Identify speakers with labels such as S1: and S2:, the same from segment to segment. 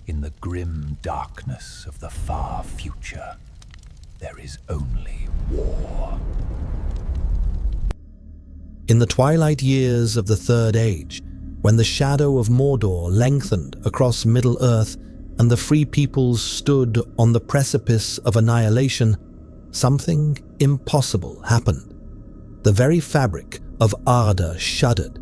S1: In the grim darkness of the far future, there is only war.
S2: In the twilight years of the Third Age, when the shadow of Mordor lengthened across Middle-earth and the free peoples stood on the precipice of annihilation, something impossible happened. The very fabric of Arda shuddered.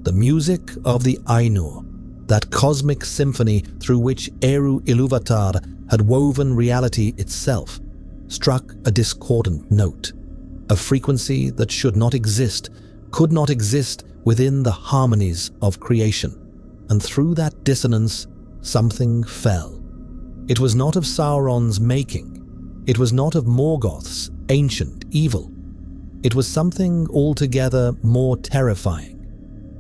S2: The music of the Ainur, that cosmic symphony through which Eru Ilúvatar had woven reality itself, struck a discordant note, a frequency that should not exist, could not exist within the harmonies of creation, and through that dissonance, something fell. It was not of Sauron's making. It was not of Morgoth's ancient evil. It was something altogether more terrifying,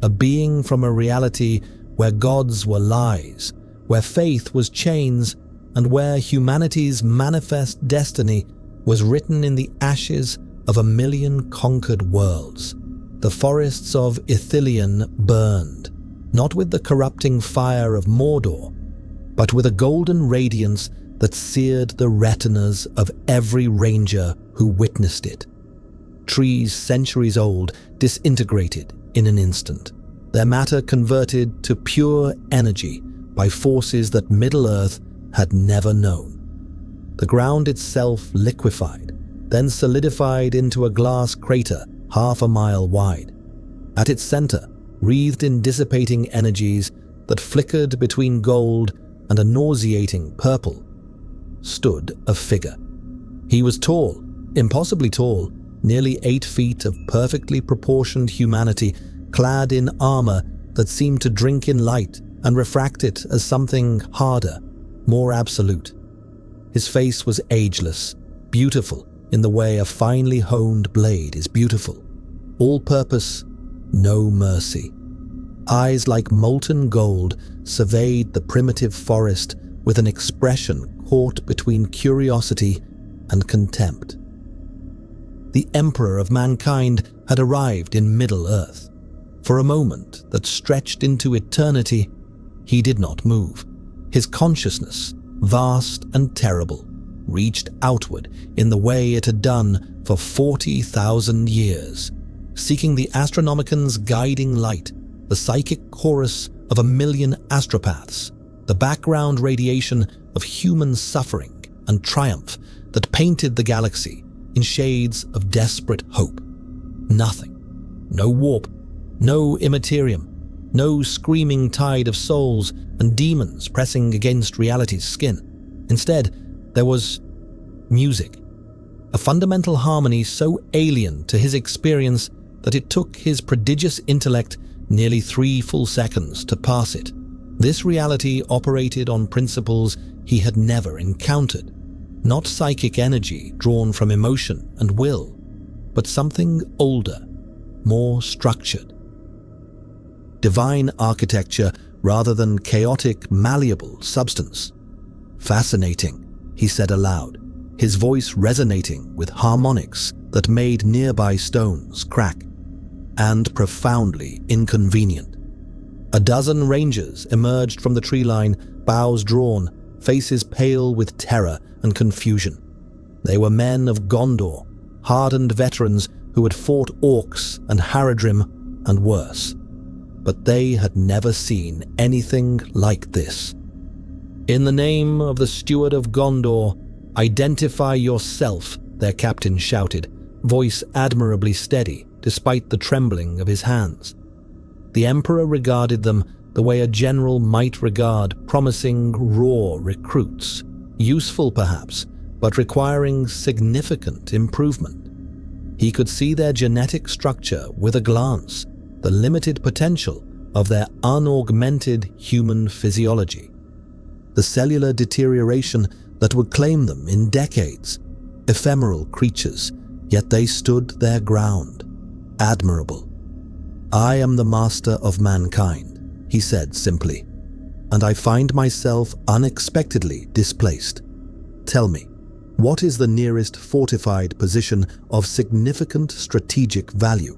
S2: a being from a reality where gods were lies, where faith was chains, and where humanity's manifest destiny was written in the ashes of 1,000,000 conquered worlds. The forests of Ithilien burned, not with the corrupting fire of Mordor, but with a golden radiance that seared the retinas of every ranger who witnessed it. Trees centuries old disintegrated in an instant, their matter converted to pure energy by forces that Middle-earth had never known. The ground itself liquefied, then solidified into a glass crater half a mile wide. At its center, wreathed in dissipating energies that flickered between gold and a nauseating purple, stood a figure. He was tall, impossibly tall, nearly 8 feet of perfectly proportioned humanity, clad in armor that seemed to drink in light and refract it as something harder, more absolute. His face was ageless, beautiful in the way a finely honed blade is beautiful. All purpose, no mercy. Eyes like molten gold surveyed the primitive forest with an expression caught between curiosity and contempt. The Emperor of mankind had arrived in Middle-earth. For a moment that stretched into eternity, he did not move. His consciousness, vast and terrible, reached outward in the way it had done for 40,000 years, seeking the Astronomican's guiding light, the psychic chorus of 1,000,000 astropaths, the background radiation of human suffering and triumph that painted the galaxy in shades of desperate hope. Nothing. No warp, no immaterium, no screaming tide of souls and demons pressing against reality's skin. Instead, there was music, a fundamental harmony so alien to his experience that it took his prodigious intellect nearly 3 full seconds to parse it. This reality operated on principles he had never encountered, not psychic energy drawn from emotion and will, but something older, more structured. Divine architecture rather than chaotic, malleable substance. Fascinating, he said aloud, his voice resonating with harmonics that made nearby stones crack, and profoundly inconvenient. A dozen rangers emerged from the tree line, bows drawn, faces pale with terror and confusion. They were men of Gondor, hardened veterans who had fought orcs and Haradrim and worse. But they had never seen anything like this. "In the name of the Steward of Gondor, identify yourself," their captain shouted, voice admirably steady despite the trembling of his hands. The Emperor regarded them the way a general might regard promising raw recruits, useful perhaps, but requiring significant improvement. He could see their genetic structure with a glance, the limited potential of their unaugmented human physiology, the cellular deterioration that would claim them in decades. Ephemeral creatures, yet they stood their ground. Admirable. "I am the master of mankind," he said simply, "and I find myself unexpectedly displaced. Tell me, what is the nearest fortified position of significant strategic value?"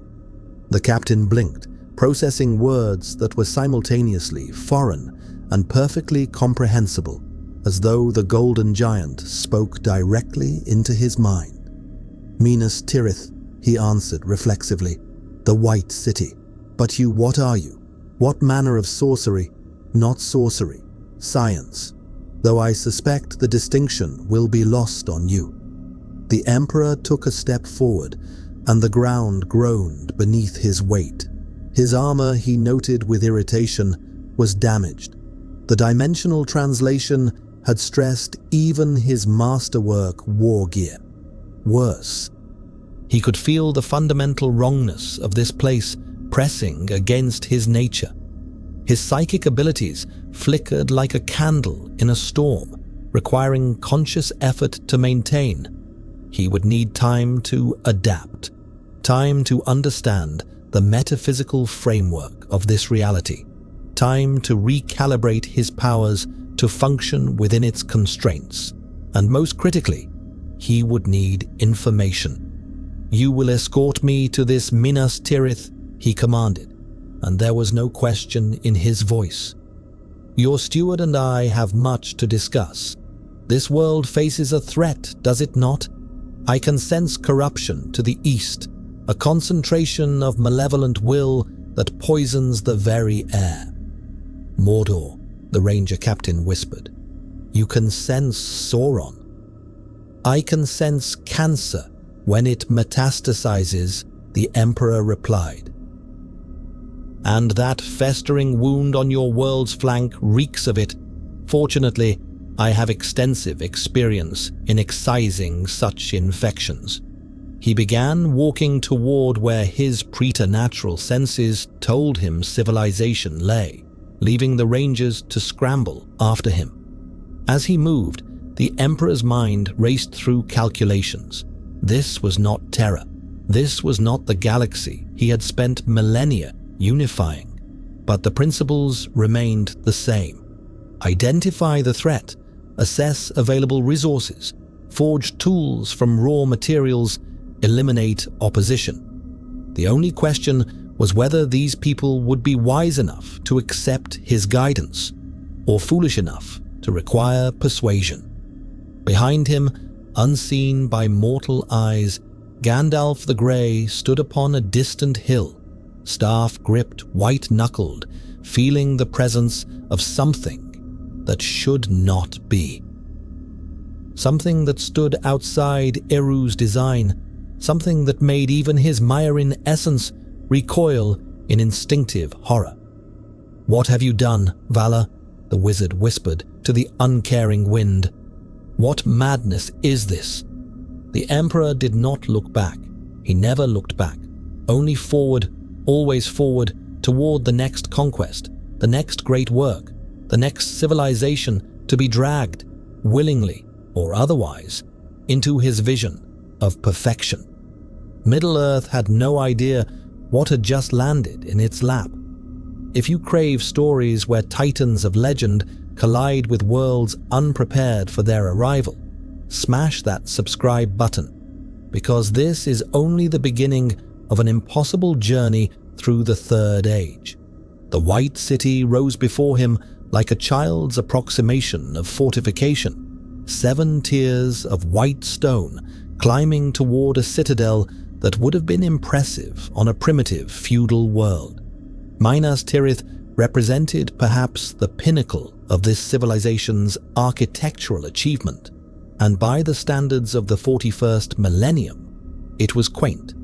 S2: The captain blinked, processing words that were simultaneously foreign and perfectly comprehensible, as though the golden giant spoke directly into his mind. "Minas Tirith," he answered reflexively, "the White City. But you, what are you? What manner of sorcery?" "Not sorcery, science, though I suspect the distinction will be lost on you." The Emperor took a step forward, and the ground groaned beneath his weight. His armor, he noted with irritation, was damaged. The dimensional translation had stressed even his masterwork war gear. Worse, he could feel the fundamental wrongness of this place pressing against his nature. His psychic abilities flickered like a candle in a storm, requiring conscious effort to maintain. He would need time to adapt, time to understand the metaphysical framework of this reality, time to recalibrate his powers to function within its constraints, and most critically, he would need information. "You will escort me to this Minas Tirith," he commanded, and there was no question in his voice. "Your steward and I have much to discuss. This world faces a threat, does it not? I can sense corruption to the east, a concentration of malevolent will that poisons the very air." "Mordor," the ranger captain whispered. "You can sense Sauron." "I can sense cancer when it metastasizes," the Emperor replied. "And that festering wound on your world's flank reeks of it. Fortunately, I have extensive experience in excising such infections." He began walking toward where his preternatural senses told him civilization lay, leaving the rangers to scramble after him. As he moved, the Emperor's mind raced through calculations. This was not Terra. This was not the galaxy he had spent millennia unifying, but the principles remained the same. Identify the threat, assess available resources, forge tools from raw materials, eliminate opposition. The only question was whether these people would be wise enough to accept his guidance, or foolish enough to require persuasion. Behind him, unseen by mortal eyes, Gandalf the Grey stood upon a distant hill, staff gripped, white-knuckled, feeling the presence of something that should not be. Something that stood outside Eru's design, something that made even his Mairin essence recoil in instinctive horror. "What have you done, Vala?" the wizard whispered to the uncaring wind. "What madness is this?" The Emperor did not look back. He never looked back. Only forward, always forward, toward the next conquest, the next great work, the next civilization to be dragged, willingly or otherwise, into his vision of perfection. Middle-earth had no idea what had just landed in its lap. If you crave stories where titans of legend collide with worlds unprepared for their arrival, smash that subscribe button, because this is only the beginning of an impossible journey through the Third Age. The White City rose before him like a child's approximation of fortification, 7 tiers of white stone climbing toward a citadel that would have been impressive on a primitive feudal world. Minas Tirith represented perhaps the pinnacle of this civilization's architectural achievement, and by the standards of the 41st millennium, it was quaint,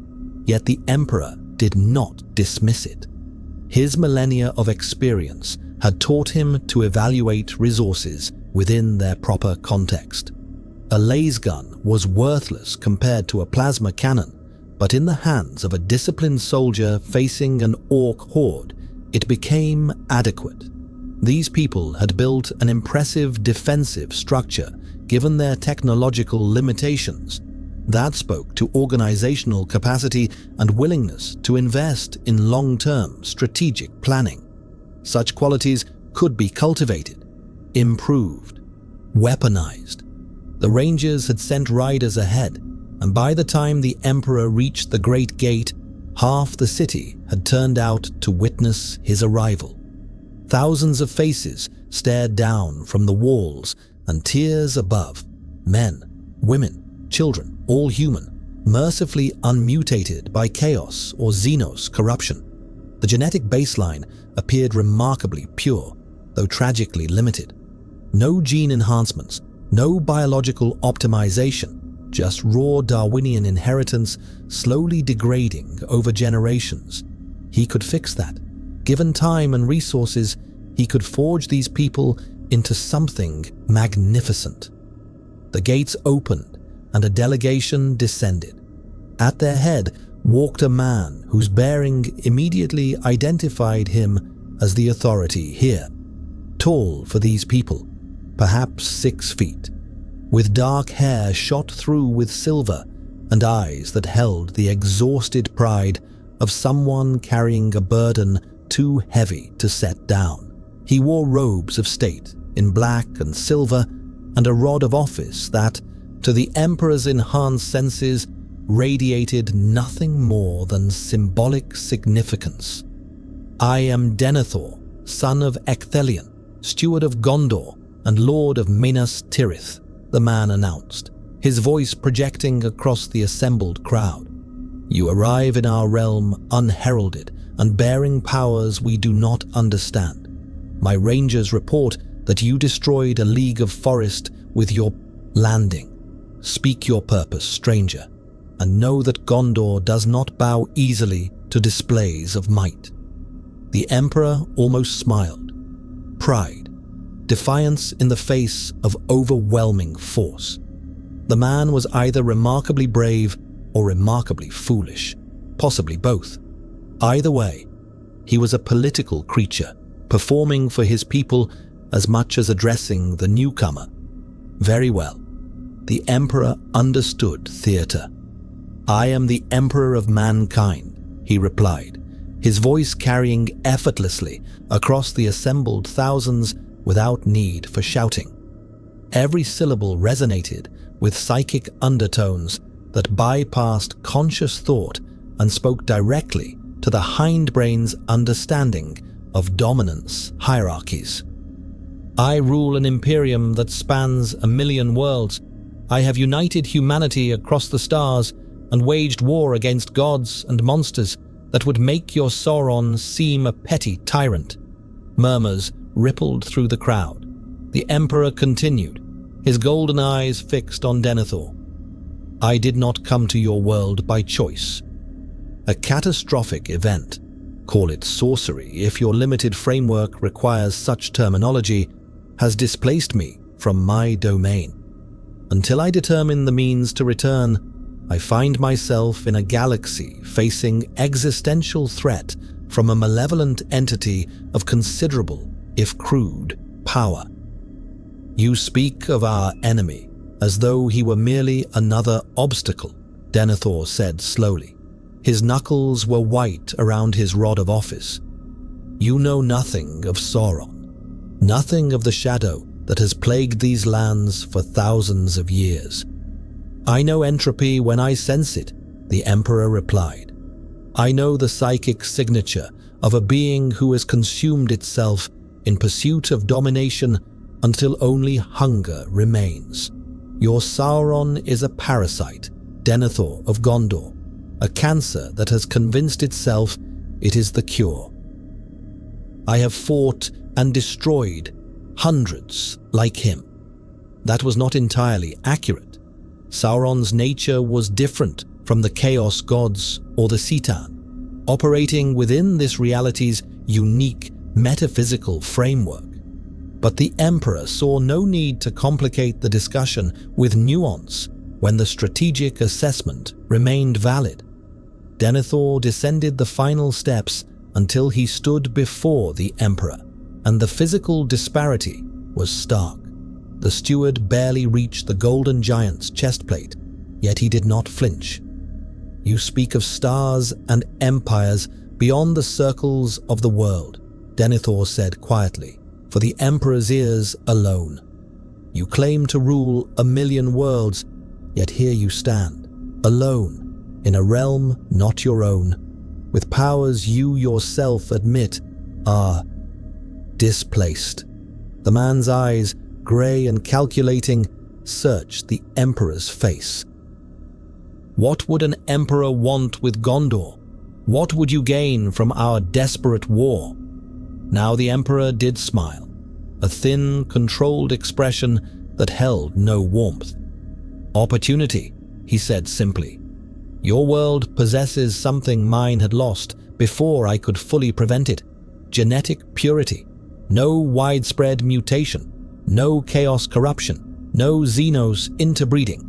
S2: yet the Emperor did not dismiss it. His millennia of experience had taught him to evaluate resources within their proper context. A laser gun was worthless compared to a plasma cannon, but in the hands of a disciplined soldier facing an orc horde, it became adequate. These people had built an impressive defensive structure given their technological limitations. That spoke to organizational capacity and willingness to invest in long-term strategic planning. Such qualities could be cultivated, improved, weaponized. The Rangers had sent riders ahead, and by the time the Emperor reached the Great Gate, half the city had turned out to witness his arrival. Thousands of faces stared down from the walls and tiers above. Men, women, children, all human, mercifully unmutated by chaos or Xenos corruption. The genetic baseline appeared remarkably pure, though tragically limited. No gene enhancements, no biological optimization, just raw Darwinian inheritance slowly degrading over generations. He could fix that. Given time and resources, he could forge these people into something magnificent. The gates opened and a delegation descended. At their head walked a man whose bearing immediately identified him as the authority here. Tall for these people, perhaps 6 feet, with dark hair shot through with silver and eyes that held the exhausted pride of someone carrying a burden too heavy to set down. He wore robes of state in black and silver and a rod of office that, to the Emperor's enhanced senses, radiated nothing more than symbolic significance. "I am Denethor, son of Ecthelion, steward of Gondor and lord of Minas Tirith," the man announced, his voice projecting across the assembled crowd. "You arrive in our realm unheralded and bearing powers we do not understand. My rangers report that you destroyed a league of forest with your landing. Speak your purpose, stranger, and know that Gondor does not bow easily to displays of might." The Emperor almost smiled. Pride, defiance in the face of overwhelming force. The man was either remarkably brave or remarkably foolish, possibly both. Either way, he was a political creature, performing for his people as much as addressing the newcomer. Very well. The Emperor understood theater. "I am the Emperor of mankind," he replied, his voice carrying effortlessly across the assembled thousands without need for shouting. Every syllable resonated with psychic undertones that bypassed conscious thought and spoke directly to the hindbrain's understanding of dominance hierarchies. "I rule an imperium that spans 1,000,000 worlds. I have united humanity across the stars and waged war against gods and monsters that would make your Sauron seem a petty tyrant." Murmurs rippled through the crowd. The Emperor continued, his golden eyes fixed on Denethor. "I did not come to your world by choice. A catastrophic event, call it sorcery if your limited framework requires such terminology, has displaced me from my domain. Until I determine the means to return, I find myself in a galaxy facing existential threat from a malevolent entity of considerable, if crude, power. You speak of our enemy as though he were merely another obstacle," Denethor said slowly. His knuckles were white around his rod of office. "You know nothing of Sauron, nothing of the shadow that has plagued these lands for thousands of years." "I know entropy when I sense it," the Emperor replied. "I know the psychic signature of a being who has consumed itself in pursuit of domination until only hunger remains. Your Sauron is a parasite, Denethor of Gondor, a cancer that has convinced itself it is the cure. I have fought and destroyed hundreds like him." That was not entirely accurate. Sauron's nature was different from the Chaos Gods or the Citan, operating within this reality's unique metaphysical framework. But the Emperor saw no need to complicate the discussion with nuance when the strategic assessment remained valid. Denethor descended the final steps until he stood before the Emperor, and the physical disparity was stark. The steward barely reached the golden giant's chestplate, yet he did not flinch. "You speak of stars and empires beyond the circles of the world," Denethor said quietly, for the Emperor's ears alone. "You claim to rule 1,000,000 worlds, yet here you stand, alone, in a realm not your own, with powers you yourself admit are displaced. The man's eyes, grey and calculating, searched the Emperor's face. What would an Emperor want with Gondor? What would you gain from our desperate war? Now the Emperor did smile, a thin, controlled expression that held no warmth. Opportunity, he said simply. Your world possesses something mine had lost before I could fully prevent it. Genetic purity. No widespread mutation. No chaos corruption. No xenos interbreeding.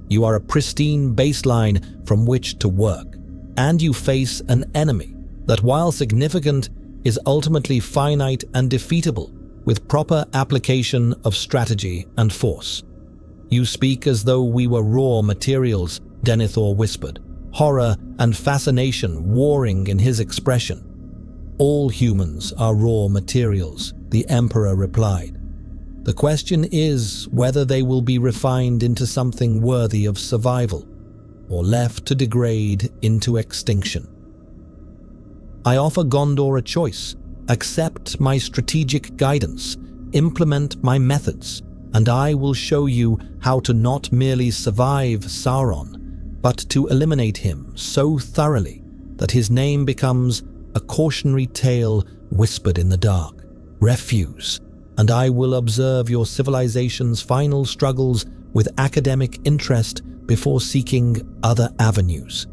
S2: You are a pristine baseline from which to work. And you face an enemy that, while significant, is ultimately finite and defeatable with proper application of strategy and force. You speak as though we were raw materials, Denethor whispered, horror and fascination warring in his expression. All humans are raw materials, the Emperor replied. The question is whether they will be refined into something worthy of survival, or left to degrade into extinction. I offer Gondor a choice. Accept my strategic guidance, implement my methods, and I will show you how to not merely survive Sauron, but to eliminate him so thoroughly that his name becomes a cautionary tale whispered in the dark. Refuse, and I will observe your civilization's final struggles with academic interest before seeking other avenues.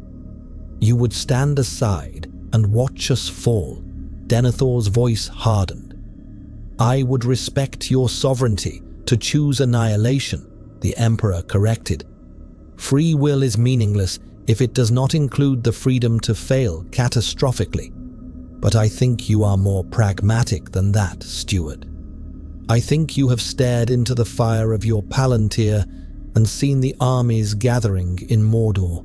S2: You would stand aside and watch us fall. Denethor's voice hardened. I would respect your sovereignty to choose annihilation, the Emperor corrected. Free will is meaningless if it does not include the freedom to fail catastrophically. But I think you are more pragmatic than that, Steward. I think you have stared into the fire of your Palantir and seen the armies gathering in Mordor.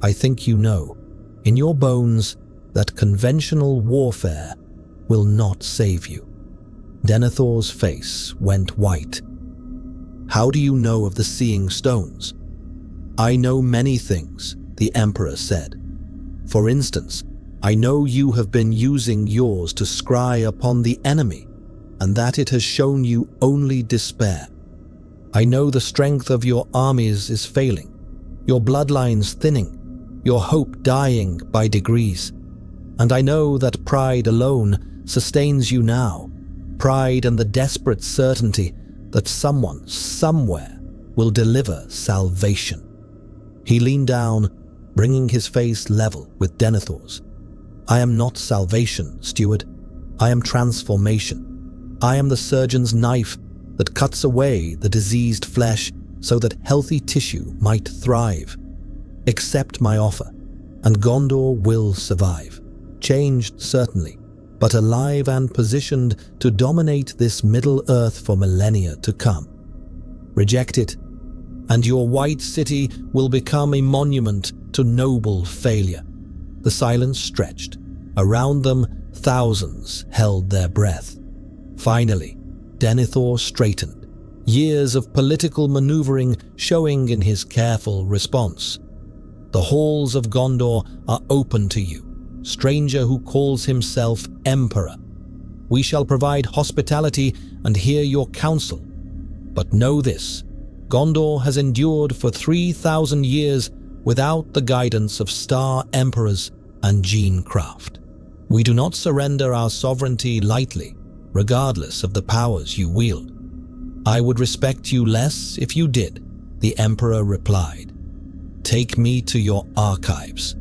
S2: I think you know, in your bones, that conventional warfare will not save you. Denethor's face went white. How do you know of the seeing stones? I know many things, the Emperor said. For instance, I know you have been using yours to scry upon the enemy, and that it has shown you only despair. I know the strength of your armies is failing, your bloodlines thinning, your hope dying by degrees. And I know that pride alone sustains you now, pride and the desperate certainty that someone, somewhere, will deliver salvation. He leaned down, bringing his face level with Denethor's. I am not salvation, Steward. I am transformation. I am the surgeon's knife that cuts away the diseased flesh so that healthy tissue might thrive. Accept my offer, and Gondor will survive. Changed, certainly, but alive and positioned to dominate this Middle-earth for millennia to come. Reject it, and your white city will become a monument to noble failure. The silence stretched. Around them, thousands held their breath. Finally, Denethor straightened, years of political maneuvering showing in his careful response. The halls of Gondor are open to you, stranger who calls himself Emperor. We shall provide hospitality and hear your counsel. But know this, Gondor has endured for 3,000 years without the guidance of star emperors and genecraft. We do not surrender our sovereignty lightly, regardless of the powers you wield. I would respect you less if you did, the Emperor replied. Take me to your archives.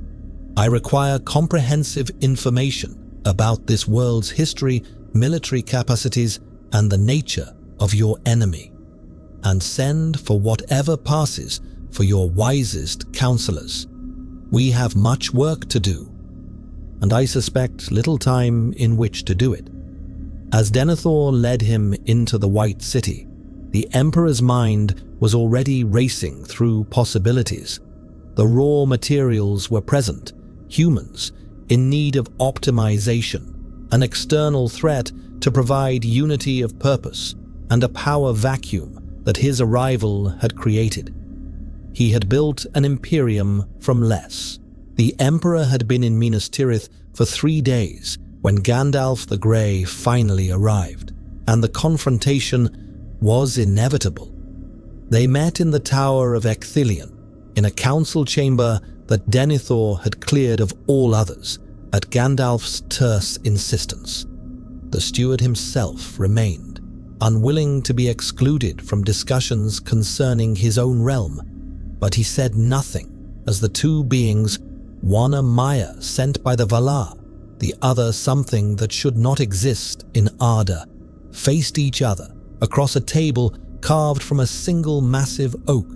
S2: I require comprehensive information about this world's history, military capacities, and the nature of your enemy. And send for whatever passes for your wisest counselors. We have much work to do, and I suspect little time in which to do it. As Denethor led him into the White City, the Emperor's mind was already racing through possibilities. The raw materials were present, humans in need of optimization, an external threat to provide unity of purpose, and a power vacuum that his arrival had created. He had built an imperium from less. The Emperor had been in Minas Tirith for 3 days, when Gandalf the Grey finally arrived, and the confrontation was inevitable. They met in the Tower of Ecthelion, in a council chamber that Denethor had cleared of all others, at Gandalf's terse insistence. The steward himself remained, unwilling to be excluded from discussions concerning his own realm, but he said nothing as the two beings, one a Maya sent by the Valar, the other something that should not exist in Arda, faced each other across a table carved from a single massive oak.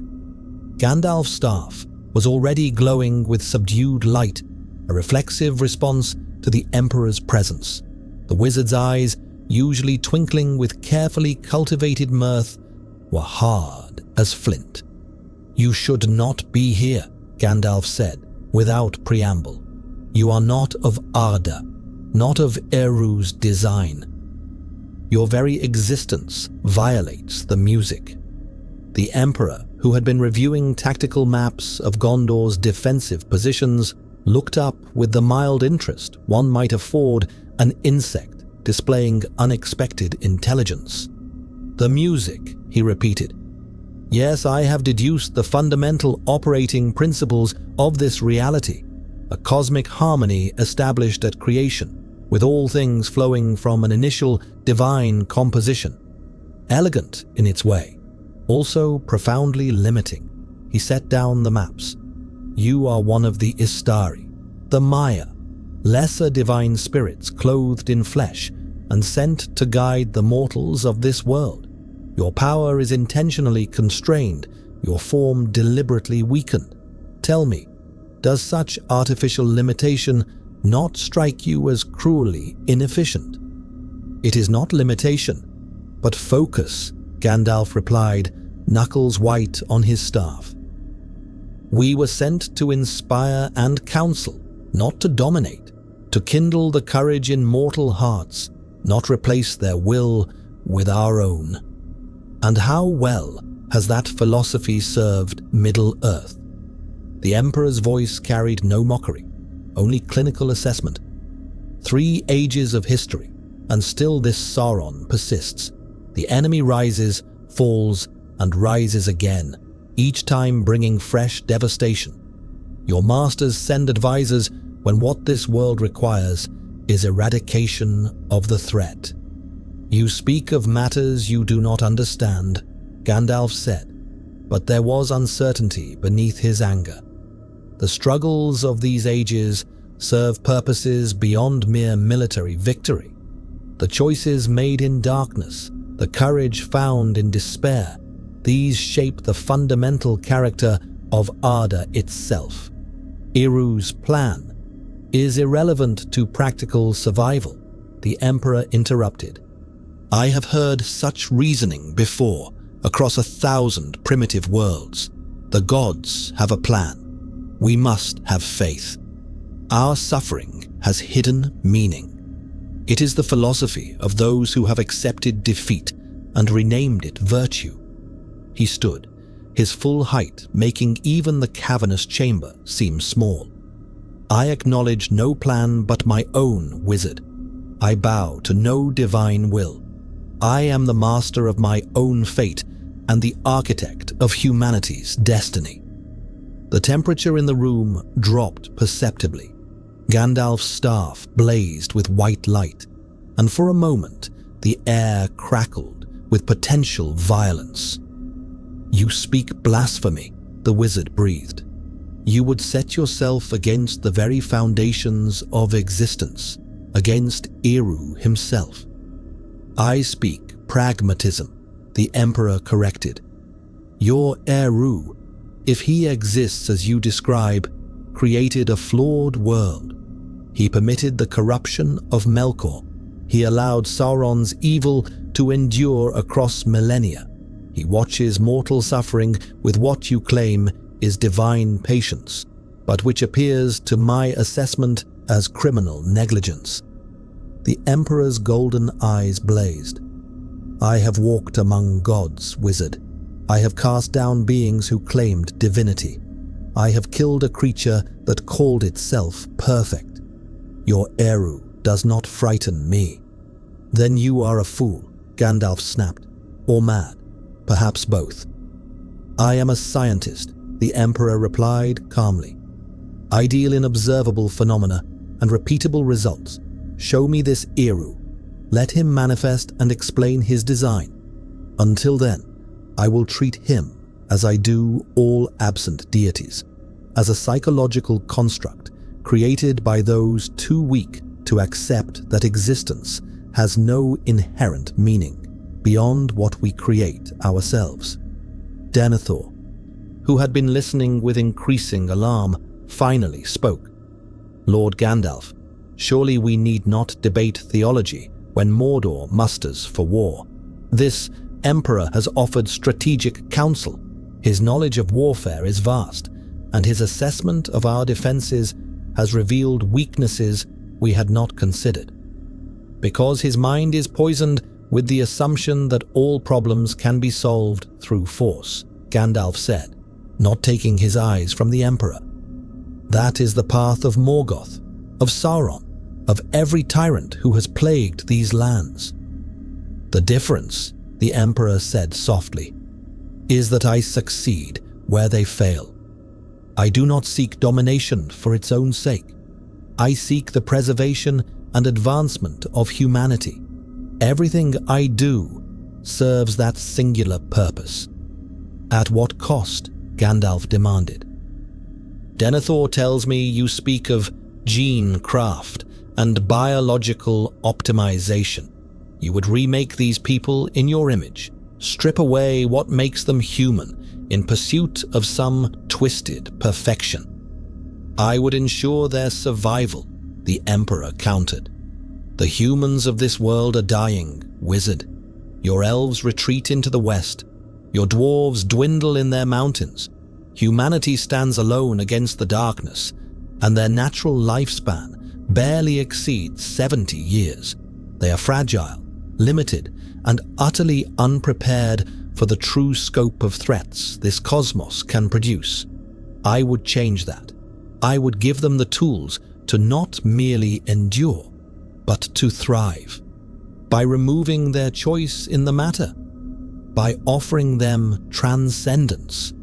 S2: Gandalf's staff was already glowing with subdued light, a reflexive response to the Emperor's presence. The wizard's eyes, usually twinkling with carefully cultivated mirth, were hard as flint. "You should not be here," Gandalf said, without preamble. "You are not of Arda, not of Eru's design. Your very existence violates the music." The Emperor, who had been reviewing tactical maps of Gondor's defensive positions, looked up with the mild interest one might afford an insect displaying unexpected intelligence. "The music," he repeated. "Yes, I have deduced the fundamental operating principles of this reality, a cosmic harmony established at creation, with all things flowing from an initial divine composition. Elegant in its way, also profoundly limiting." He set down the maps. "You are one of the Istari, the Maya, lesser divine spirits clothed in flesh and sent to guide the mortals of this world. Your power is intentionally constrained, your form deliberately weakened. Tell me, does such artificial limitation not strike you as cruelly inefficient?" "It is not limitation, but focus," Gandalf replied, knuckles white on his staff. "We were sent to inspire and counsel, not to dominate, to kindle the courage in mortal hearts, not replace their will with our own. And how well has that philosophy served Middle-earth?" The Emperor's voice carried no mockery, only clinical assessment. 3 ages of history, and still this Sauron persists. The enemy rises, falls, and rises again, each time bringing fresh devastation. Your masters send advisors when what this world requires is eradication of the threat. "You speak of matters you do not understand," Gandalf said, but there was uncertainty beneath his anger. The struggles of these ages serve purposes beyond mere military victory. The choices made in darkness, the courage found in despair, these shape the fundamental character of Arda itself. Eru's plan is irrelevant to practical survival, the Emperor interrupted. "I have heard such reasoning before, across 1,000 primitive worlds. The gods have a plan. We must have faith. Our suffering has hidden meaning. It is the philosophy of those who have accepted defeat and renamed it virtue." He stood, his full height making even the cavernous chamber seem small. "I acknowledge no plan but my own, wizard. I bow to no divine will. I am the master of my own fate and the architect of humanity's destiny." The temperature in the room dropped perceptibly. Gandalf's staff blazed with white light, and for a moment the air crackled with potential violence. "You speak blasphemy," the wizard breathed. "You would set yourself against the very foundations of existence, against Eru himself." "I speak pragmatism," the Emperor corrected. "Your Eru, if he exists as you describe, created a flawed world. He permitted the corruption of Melkor. He allowed Sauron's evil to endure across millennia. He watches mortal suffering with what you claim is divine patience, but which appears to my assessment as criminal negligence." The Emperor's golden eyes blazed. "I have walked among gods, wizard. I have cast down beings who claimed divinity. I have killed a creature that called itself perfect. Your Eru does not frighten me." "Then you are a fool," Gandalf snapped, "or mad, perhaps both." "I am a scientist," the Emperor replied calmly. "I deal in observable phenomena and repeatable results. Show me this Eru. Let him manifest and explain his design. Until then, I will treat him as I do all absent deities, as a psychological construct created by those too weak to accept that existence has no inherent meaning beyond what we create ourselves." Denethor, who had been listening with increasing alarm, finally spoke. "Lord Gandalf, surely we need not debate theology when Mordor musters for war. This Emperor has offered strategic counsel. His knowledge of warfare is vast, and his assessment of our defenses has revealed weaknesses we had not considered. Because his mind is poisoned with the assumption that all problems can be solved through force," Gandalf said, not taking his eyes from the Emperor. "That is the path of Morgoth, of Sauron, of every tyrant who has plagued these lands. The difference," the Emperor said softly, "is that I succeed where they fail. I do not seek domination for its own sake. I seek the preservation and advancement of humanity. Everything I do serves that singular purpose." "At what cost?" Gandalf demanded. "Denethor tells me you speak of gene craft and biological optimization. You would remake these people in your image, strip away what makes them human in pursuit of some twisted perfection. I would ensure their survival," the Emperor countered. "The humans of this world are dying, wizard. Your elves retreat into the west. Your dwarves dwindle in their mountains. Humanity stands alone against the darkness, and their natural lifespan barely exceeds 70 years. They are fragile, limited, and utterly unprepared for the true scope of threats this cosmos can produce. I would change that. I would give them the tools to not merely endure, but to thrive, by removing their choice in the matter, by offering them transcendence."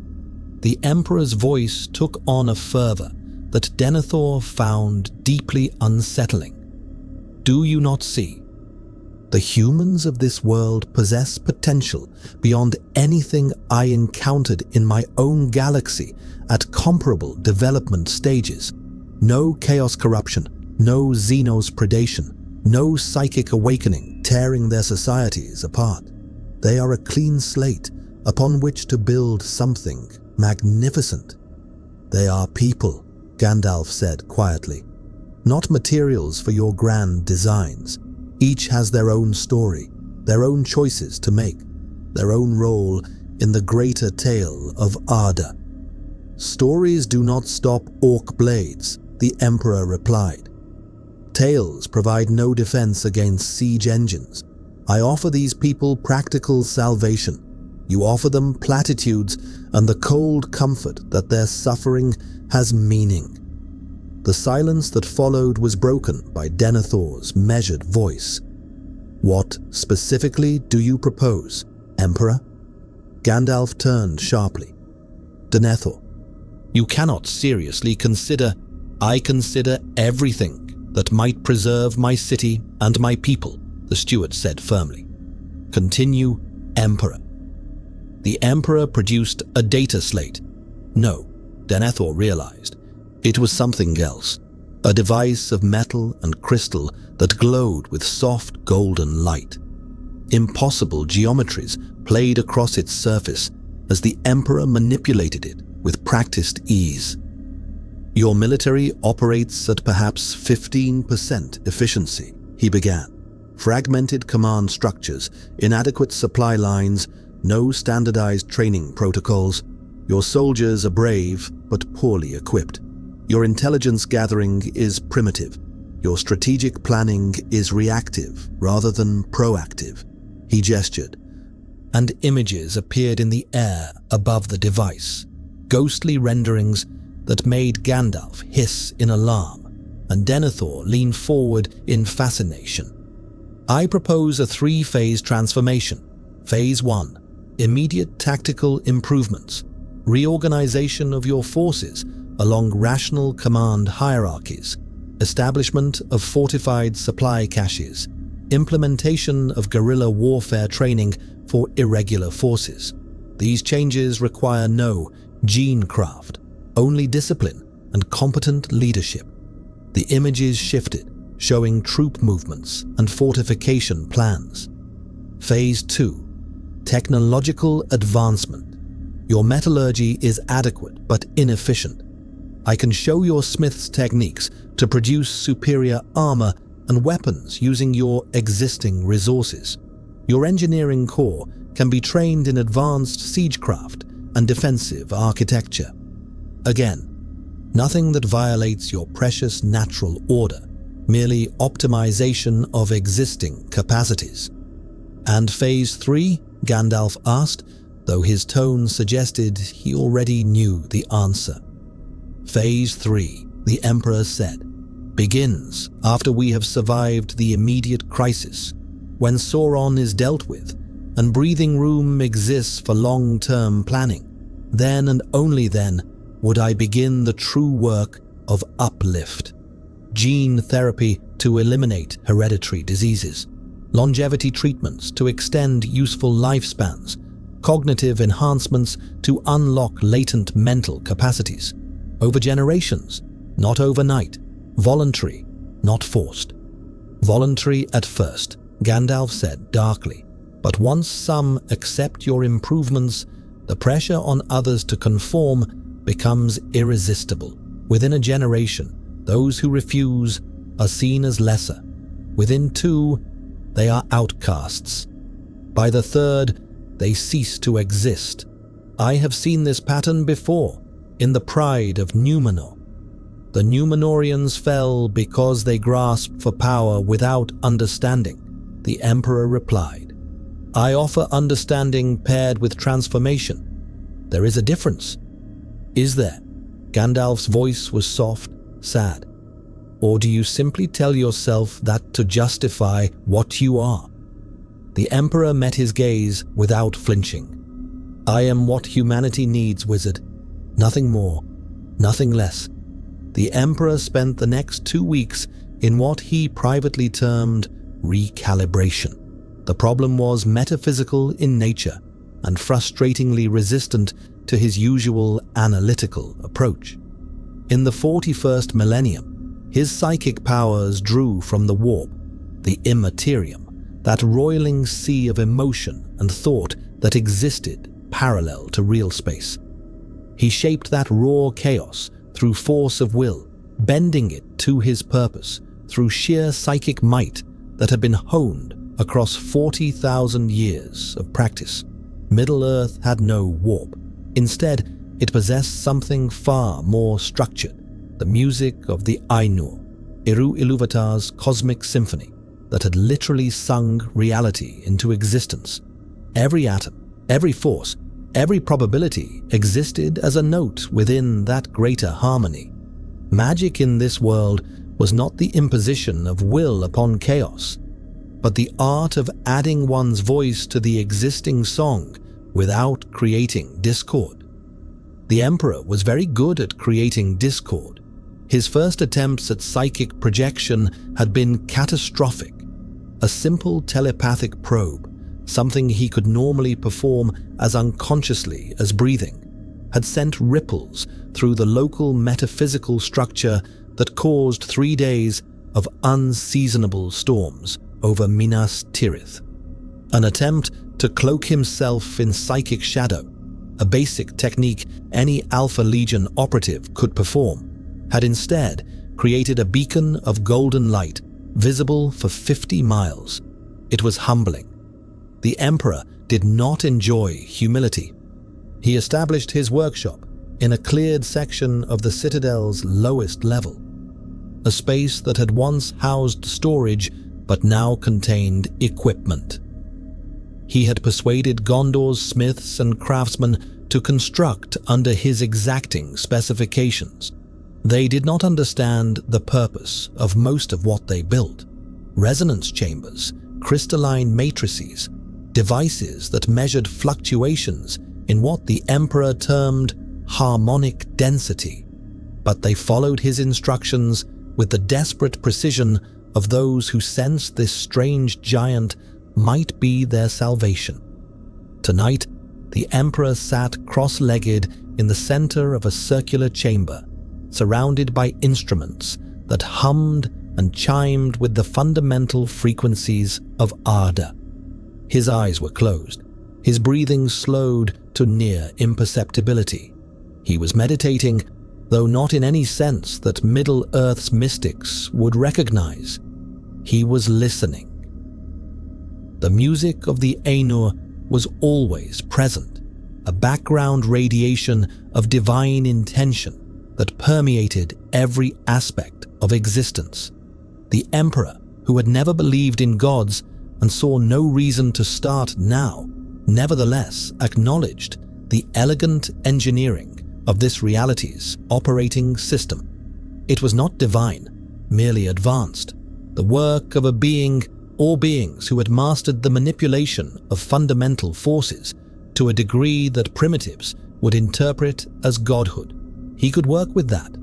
S2: The Emperor's voice took on a fervor that Denethor found deeply unsettling. "Do you not see? The humans of this world possess potential beyond anything I encountered in my own galaxy at comparable development stages. No chaos corruption, no Xenos predation, no psychic awakening tearing their societies apart. They are a clean slate upon which to build something magnificent. They are people," Gandalf said quietly, "not materials for your grand designs. Each has their own story, their own choices to make, their own role in the greater tale of Arda." "Stories do not stop orc blades," the Emperor replied. "Tales provide no defense against siege engines. I offer these people practical salvation. You offer them platitudes and the cold comfort that their suffering has meaning." The silence that followed was broken by Denethor's measured voice. "What specifically do you propose, Emperor?" Gandalf turned sharply. "Denethor, you cannot seriously consider—" "I consider everything that might preserve my city and my people," the steward said firmly. "Continue, Emperor." The Emperor produced a data slate. No, Denethor realized. It was something else. A device of metal and crystal that glowed with soft golden light. Impossible geometries played across its surface as the Emperor manipulated it with practiced ease. "Your military operates at perhaps 15% efficiency," he began. "Fragmented command structures, inadequate supply lines, no standardized training protocols. Your soldiers are brave but poorly equipped. Your intelligence gathering is primitive. Your strategic planning is reactive rather than proactive." He gestured, and images appeared in the air above the device, ghostly renderings that made Gandalf hiss in alarm. and Denethor lean forward in fascination. I propose a 3-phase transformation. Phase 1. Immediate tactical improvements. Reorganization of your forces along rational command hierarchies. Establishment of fortified supply caches. Implementation of guerrilla warfare training for irregular forces. These changes require no gene craft, only discipline and competent leadership. The images shifted, showing troop movements and fortification plans. Phase 2. Technological advancement. Your metallurgy is adequate but inefficient. I can show your smith's techniques to produce superior armor and weapons using your existing resources. Your engineering core can be trained in advanced siegecraft and defensive architecture. Again, nothing that violates your precious natural order, merely optimization of existing capacities. And Phase 3? Gandalf asked, though his tone suggested he already knew the answer. Phase 3, the Emperor said, begins after we have survived the immediate crisis, when Sauron is dealt with and breathing room exists for long-term planning. Then and only then would I begin the true work of uplift. Gene therapy to eliminate hereditary diseases, longevity treatments to extend useful lifespans, cognitive enhancements to unlock latent mental capacities. Over generations, not overnight. Voluntary, not forced. Voluntary at first, Gandalf said darkly, but once some accept your improvements, the pressure on others to conform becomes irresistible. Within a generation, those who refuse are seen as lesser. Within 2, they are outcasts. By the 3rd, they cease to exist. I have seen this pattern before, in the pride of Númenor. The Númenorians fell because they grasped for power without understanding, the Emperor replied. I offer understanding paired with transformation. There is a difference. Is there? Gandalf's voice was soft, sad. Or do you simply tell yourself that to justify what you are? The Emperor met his gaze without flinching. I am what humanity needs, wizard. Nothing more, nothing less. The Emperor spent the next 2 weeks in what he privately termed recalibration. The problem was metaphysical in nature and frustratingly resistant to his usual analytical approach. In the 41st millennium, his psychic powers drew from the warp, the immaterium, that roiling sea of emotion and thought that existed parallel to real space. He shaped that raw chaos through force of will, bending it to his purpose through sheer psychic might that had been honed across 40,000 years of practice. Middle-earth had no warp. Instead, it possessed something far more structured, the music of the Ainur, Eru Ilúvatar's cosmic symphony that had literally sung reality into existence. Every atom, every force, every probability existed as a note within that greater harmony. Magic in this world was not the imposition of will upon chaos, but the art of adding one's voice to the existing song without creating discord. The Emperor was very good at creating discord. His first attempts at psychic projection had been catastrophic. A simple telepathic probe, something he could normally perform as unconsciously as breathing, had sent ripples through the local metaphysical structure that caused 3 days of unseasonable storms over Minas Tirith. An attempt to cloak himself in psychic shadow, a basic technique any Alpha Legion operative could perform, had instead created a beacon of golden light visible for 50 miles. It was humbling. The Emperor did not enjoy humility. He established his workshop in a cleared section of the Citadel's lowest level, a space that had once housed storage but now contained equipment. He had persuaded Gondor's smiths and craftsmen to construct under his exacting specifications. They did not understand the purpose of most of what they built. Resonance chambers, crystalline matrices, devices that measured fluctuations in what the Emperor termed harmonic density. But they followed his instructions with the desperate precision of those who sensed this strange giant might be their salvation. Tonight, the Emperor sat cross-legged in the center of a circular chamber, surrounded by instruments that hummed and chimed with the fundamental frequencies of ardor. His eyes were closed, his breathing slowed to near imperceptibility. He was meditating, though not in any sense that Middle-earth's mystics would recognize. He was listening. The music of the Ainur was always present, a background radiation of divine intention that permeated every aspect of existence. The Emperor, who had never believed in gods and saw no reason to start now, nevertheless acknowledged the elegant engineering of this reality's operating system. It was not divine, merely advanced, the work of a being or beings who had mastered the manipulation of fundamental forces to a degree that primitives would interpret as godhood. He could work with that.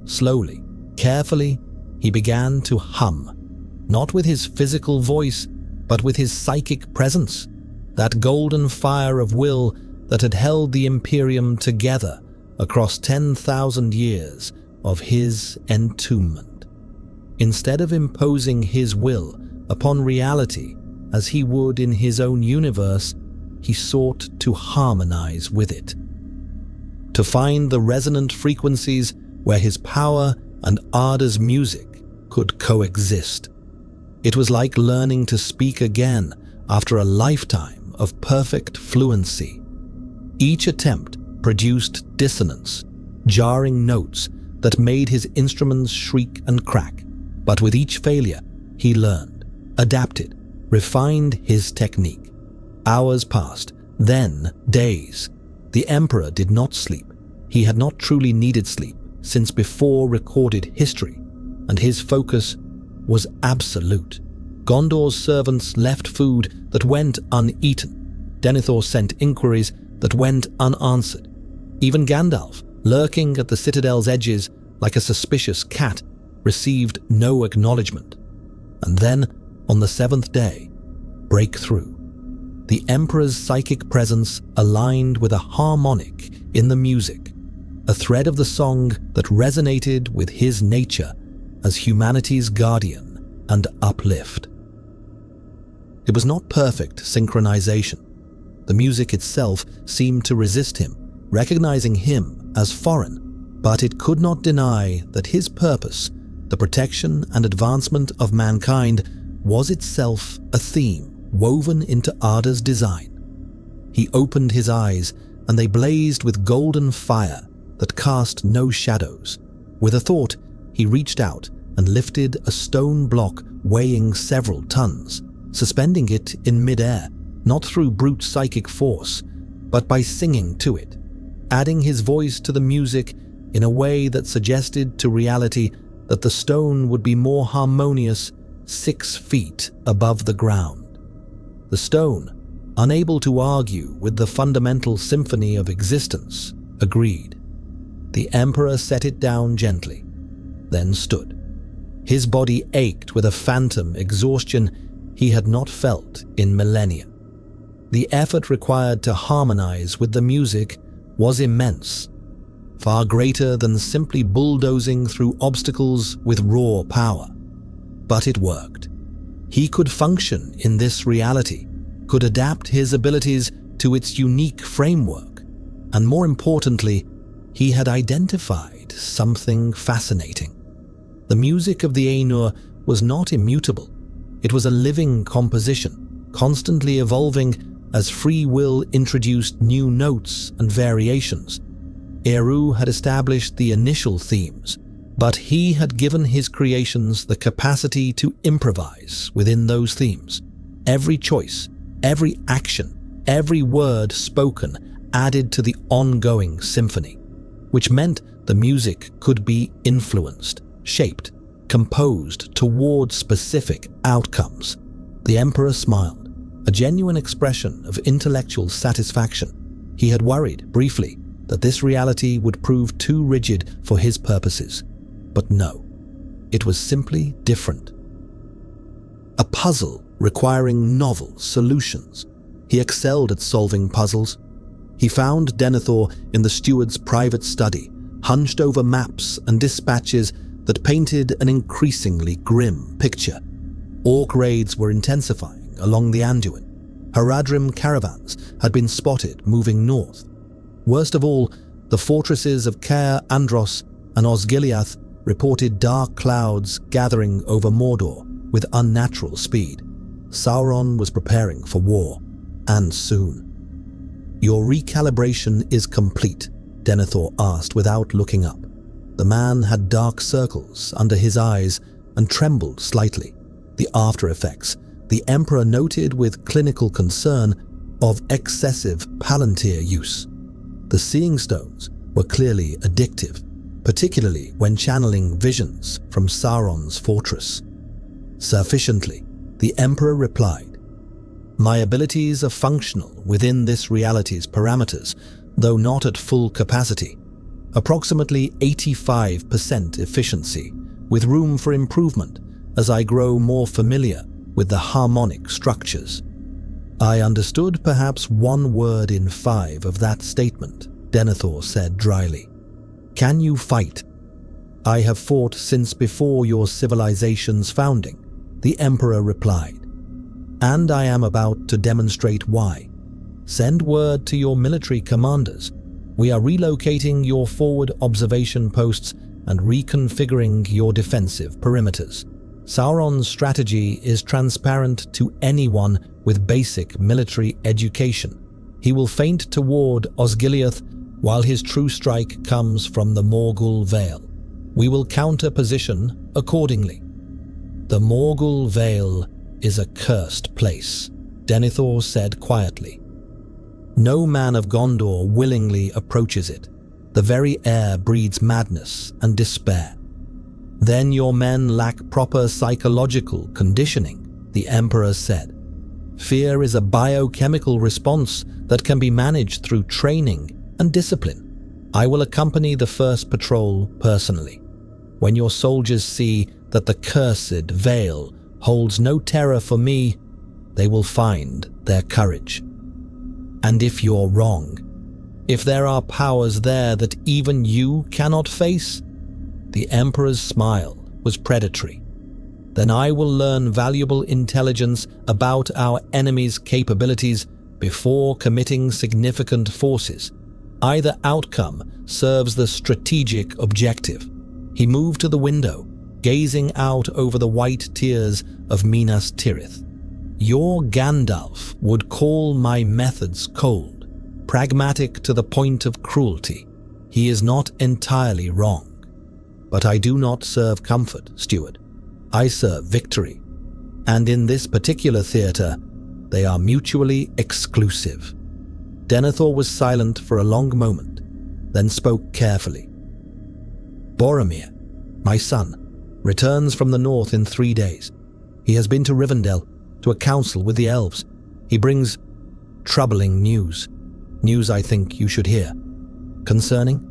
S2: Slowly, carefully, he began to hum, not with his physical voice, but with his psychic presence, that golden fire of will that had held the Imperium together across 10,000 years of his entombment. Instead of imposing his will upon reality as he would in his own universe, he sought to harmonize with it, to find the resonant frequencies where his power and ardor's music could coexist. It was like learning to speak again after a lifetime of perfect fluency. Each attempt produced dissonance, jarring notes that made his instruments shriek and crack. But with each failure, he learned, adapted, refined his technique. Hours passed, then days. The Emperor did not sleep. He had not truly needed sleep since before recorded history, and his focus was absolute. Gondor's servants left food that went uneaten. Denethor sent inquiries that went unanswered. Even Gandalf, lurking at the citadel's edges like a suspicious cat, received no acknowledgement. And then, on the seventh day, breakthrough. The Emperor's psychic presence aligned with a harmonic in the music, a thread of the song that resonated with his nature as humanity's guardian and uplift. It was not perfect synchronization. The music itself seemed to resist him, recognizing him as foreign, but it could not deny that his purpose, the protection and advancement of mankind, was itself a theme woven into Ardor's design. He opened his eyes, and they blazed with golden fire that cast no shadows. With a thought, he reached out and lifted a stone block weighing several tons, suspending it in midair, not through brute psychic force, but by singing to it, adding his voice to the music in a way that suggested to reality that the stone would be more harmonious 6 feet above the ground. The stone, unable to argue with the fundamental symphony of existence, agreed. The Emperor set it down gently, then stood. His body ached with a phantom exhaustion he had not felt in millennia. The effort required to harmonize with the music was immense, far greater than simply bulldozing through obstacles with raw power. But it worked. He could function in this reality, could adapt his abilities to its unique framework, and more importantly, he had identified something fascinating. The music of the Ainur was not immutable. It was a living composition, constantly evolving as free will introduced new notes and variations. Eru had established the initial themes, but he had given his creations the capacity to improvise within those themes. Every choice, every action, every word spoken added to the ongoing symphony. which meant the music could be influenced, shaped, composed toward specific outcomes. The Emperor smiled, a genuine expression of intellectual satisfaction. He had worried, briefly, that this reality would prove too rigid for his purposes. But no, it was simply different. A puzzle requiring novel solutions. He excelled at solving puzzles. He found Denethor in the steward's private study, hunched over maps and dispatches that painted an increasingly grim picture. Orc raids were intensifying along the Anduin. Haradrim caravans had been spotted moving north. Worst of all, the fortresses of Caer Andros and Osgiliath reported dark clouds gathering over Mordor with unnatural speed. Sauron was preparing for war, and soon. "Your recalibration is complete," Denethor asked without looking up. The man had dark circles under his eyes and trembled slightly. The after effects, the Emperor noted with clinical concern, of excessive Palantir use. The Seeing Stones were clearly addictive, particularly when channeling visions from Sauron's fortress. Sufficiently, the Emperor replied, "My abilities are functional within this reality's parameters, though not at full capacity. Approximately 85% efficiency, with room for improvement as I grow more familiar with the harmonic structures." "I understood perhaps 1 word in 5 of that statement," Denethor said dryly. "Can you fight?" "I have fought since before your civilization's founding," the Emperor replied. "And I am about to demonstrate why. Send word to your military commanders. We are relocating your forward observation posts and reconfiguring your defensive perimeters. Sauron's strategy is transparent to anyone with basic military education. He will feint toward Osgiliath while his true strike comes from the Morgul Vale. We will counter position accordingly." "The Morgul Vale is a cursed place," Denethor said quietly. "No man of Gondor willingly approaches it. The very air breeds madness and despair." "Then your men lack proper psychological conditioning," the Emperor said. "Fear is a biochemical response that can be managed through training and discipline. I will accompany the first patrol personally. When your soldiers see that the cursed Vale holds no terror for me, they will find their courage. And if you're wrong, if there are powers there that even you cannot face," the Emperor's smile was predatory, "then I will learn valuable intelligence about our enemy's capabilities before committing significant forces. Either outcome serves the strategic objective." He moved to the window, gazing out over the white tiers of Minas Tirith. "Your Gandalf would call my methods cold, pragmatic to the point of cruelty. He is not entirely wrong. But I do not serve comfort, steward. I serve victory. And in this particular theater, they are mutually exclusive." Denethor was silent for a long moment, then spoke carefully. "Boromir, my son, returns from the north in 3 days. He has been to Rivendell, to a council with the elves. He brings troubling news. News I think you should hear. Concerning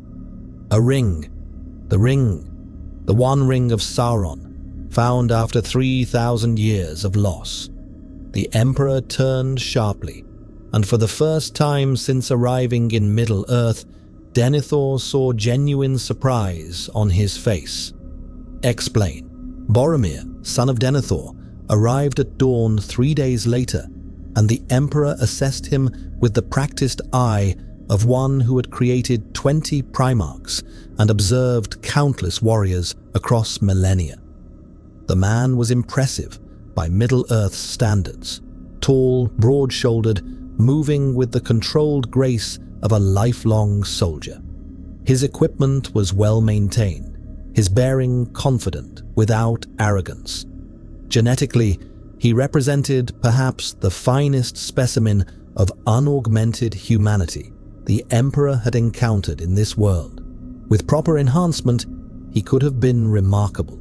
S2: a ring. The one ring of Sauron, found after 3,000 years of loss." The Emperor turned sharply, and for the first time since arriving in Middle-earth, Denethor saw genuine surprise on his face. "Explain." Boromir, son of Denethor, arrived at dawn 3 days later, and the Emperor assessed him with the practiced eye of one who had created 20 Primarchs and observed countless warriors across millennia. The man was impressive by Middle-earth's standards, tall, broad-shouldered, moving with the controlled grace of a lifelong soldier. His equipment was well maintained, his bearing confident without arrogance. Genetically, he represented perhaps the finest specimen of unaugmented humanity the Emperor had encountered in this world. With proper enhancement, he could have been remarkable.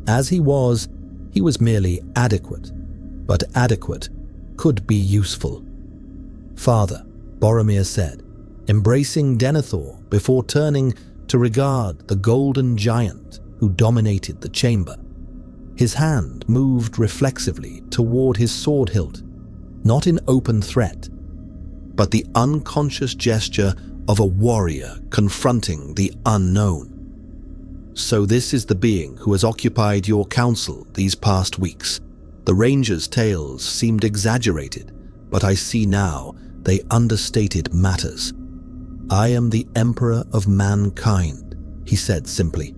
S2: As he was merely adequate, but adequate could be useful. "Father," Boromir said, embracing Denethor before turning to regard the golden giant who dominated the chamber. His hand moved reflexively toward his sword hilt, not in open threat, but the unconscious gesture of a warrior confronting the unknown. "So this is the being who has occupied your council these past weeks. The Rangers' tales seemed exaggerated, but I see now they understated matters. I am the Emperor of mankind," he said simply.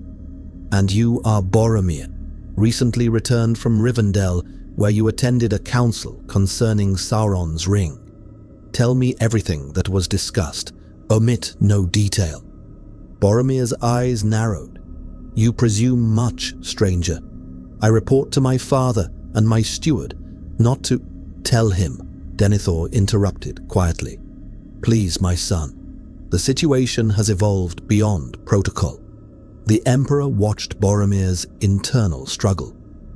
S2: "And you are Boromir, recently returned from Rivendell, where you attended a council concerning Sauron's ring. Tell me everything that was discussed. Omit no detail." Boromir's eyes narrowed. "You presume much, stranger. I report to my father and my steward, not to—" "Tell him," Denethor interrupted quietly. "Please, my son. The situation has evolved beyond protocol." The Emperor watched Boromir's internal struggle,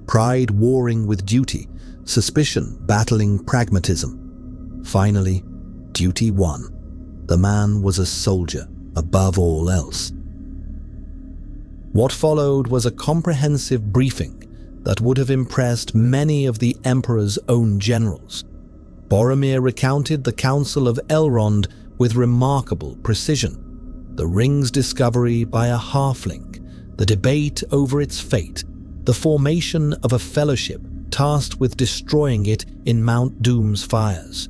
S2: pride warring with duty, suspicion battling pragmatism. Finally, duty won. The man was a soldier above all else. What followed was a comprehensive briefing that would have impressed many of the Emperor's own generals. Boromir recounted the Council of Elrond with remarkable precision. The ring's discovery by a halfling, the debate over its fate, the formation of a fellowship tasked with destroying it in Mount Doom's fires.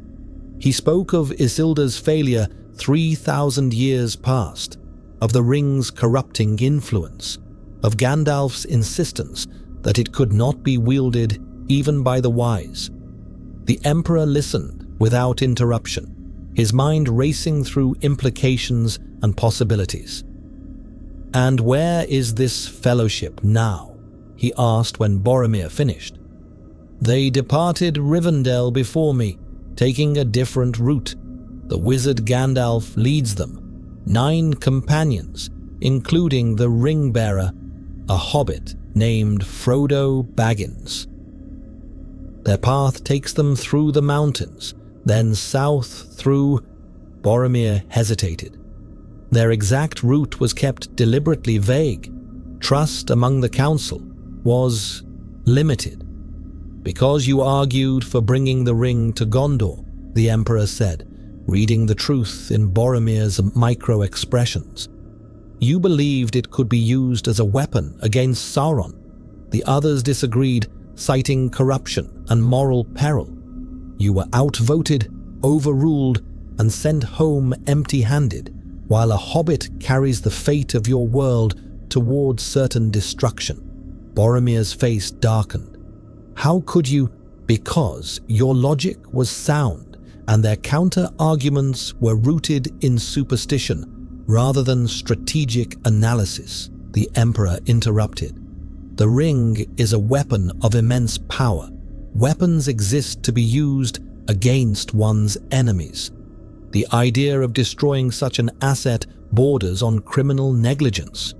S2: He spoke of Isildur's failure 3,000 years past, of the ring's corrupting influence, of Gandalf's insistence that it could not be wielded even by the wise. The Emperor listened without interruption, his mind racing through implications and possibilities. "And where is this fellowship now?" he asked when Boromir finished. "They departed Rivendell before me, taking a different route. The wizard Gandalf leads them, 9 companions, including the ring-bearer, a hobbit named Frodo Baggins. Their path takes them through the mountains, then south through—" Boromir hesitated. Their exact route was kept deliberately vague. Trust among the council was limited. "Because you argued for bringing the ring to Gondor," the Emperor said, reading the truth in Boromir's micro-expressions. "You believed it could be used as a weapon against Sauron. The others disagreed, citing corruption and moral peril. You were outvoted, overruled, and sent home empty-handed, while a hobbit carries the fate of your world towards certain destruction." Boromir's face darkened. "How could you—" "Because your logic was sound, and their counter-arguments were rooted in superstition rather than strategic analysis," the Emperor interrupted. "The ring is a weapon of immense power. Weapons exist to be used against one's enemies. The idea of destroying such an asset borders on criminal negligence."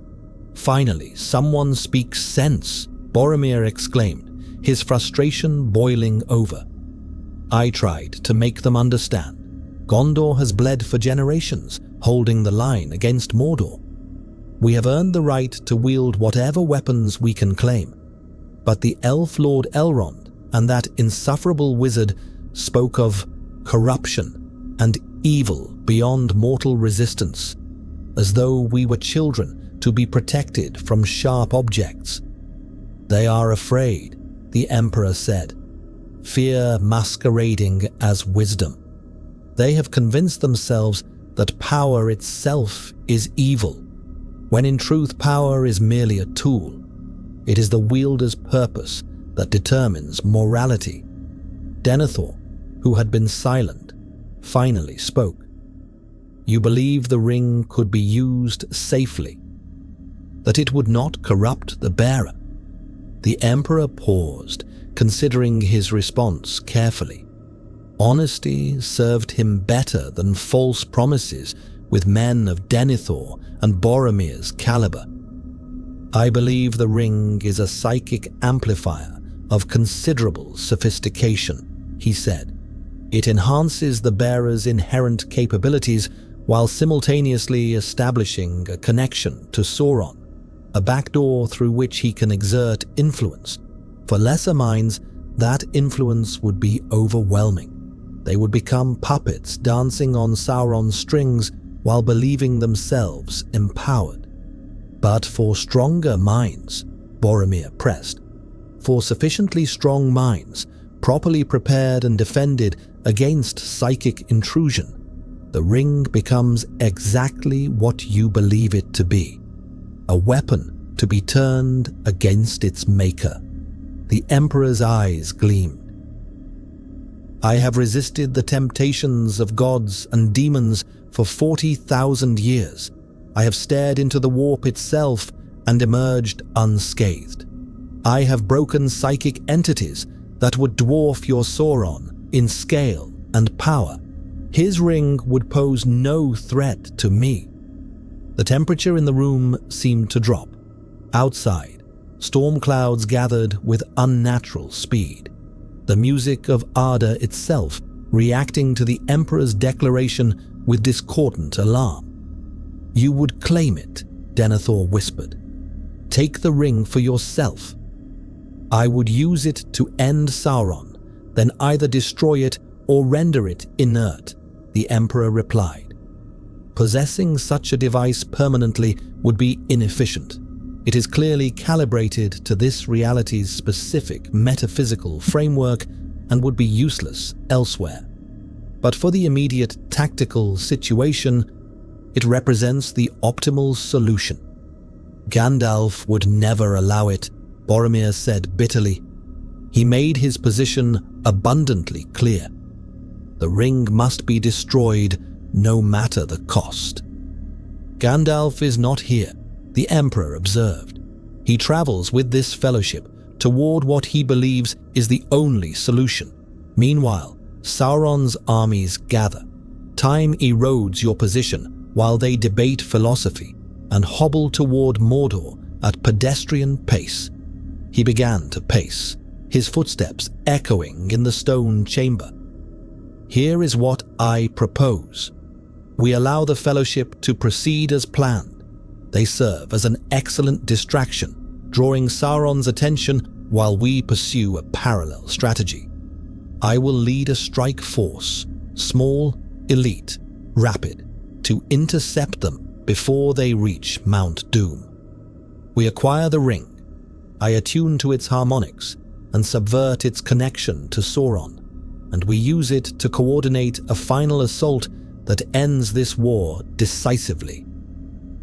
S2: "Finally, someone speaks sense," Boromir exclaimed, his frustration boiling over. "I tried to make them understand. Gondor has bled for generations, holding the line against Mordor. We have earned the right to wield whatever weapons we can claim. But the Elf Lord Elrond and that insufferable wizard spoke of corruption and evil beyond mortal resistance, as though we were children to be protected from sharp objects. They are afraid," the Emperor said, "fear masquerading as wisdom. They have convinced themselves that power itself is evil, when in truth power is merely a tool. It is the wielder's purpose that determines morality." Denethor, who had been silent, finally spoke. "You believe the ring could be used safely, that it would not corrupt the bearer?" The Emperor paused, considering his response carefully. Honesty served him better than false promises with men of Denethor and Boromir's caliber. I believe the ring is a psychic amplifier of considerable sophistication, he said. It enhances the bearer's inherent capabilities while simultaneously establishing a connection to Sauron, a backdoor through which he can exert influence. For lesser minds, that influence would be overwhelming. They would become puppets dancing on Sauron's strings while believing themselves empowered. But for stronger minds, Boromir pressed, for sufficiently strong minds, properly prepared and defended against psychic intrusion, the ring becomes exactly what you believe it to be, a weapon to be turned against its maker. The Emperor's eyes gleamed. I have resisted the temptations of gods and demons for 40,000 years. I have stared into the warp itself and emerged unscathed. I have broken psychic entities that would dwarf your Sauron in scale and power. His ring would pose no threat to me. The temperature in the room seemed to drop. Outside, storm clouds gathered with unnatural speed, the music of Arda itself reacting to the Emperor's declaration with discordant alarm. You would claim it, Denethor whispered. Take the ring for yourself. I would use it to end Sauron, then either destroy it or render it inert, the Emperor replied. Possessing such a device permanently would be inefficient. It is clearly calibrated to this reality's specific metaphysical framework and would be useless elsewhere. But for the immediate tactical situation, it represents the optimal solution. Gandalf would never allow it, Boromir said bitterly. He made his position abundantly clear. The ring must be destroyed no matter the cost. Gandalf is not here, the Emperor observed. He travels with this fellowship toward what he believes is the only solution. Meanwhile, Sauron's armies gather. Time erodes your position while they debate philosophy and hobble toward Mordor at pedestrian pace. He began to pace, his footsteps echoing in the stone chamber. Here is what I propose. We allow the fellowship to proceed as planned. They serve as an excellent distraction, drawing Sauron's attention while we pursue a parallel strategy. I will lead a strike force, small, elite, rapid, to intercept them before they reach Mount Doom. We acquire the ring. I attune to its harmonics and subvert its connection to Sauron, and we use it to coordinate a final assault that ends this war decisively.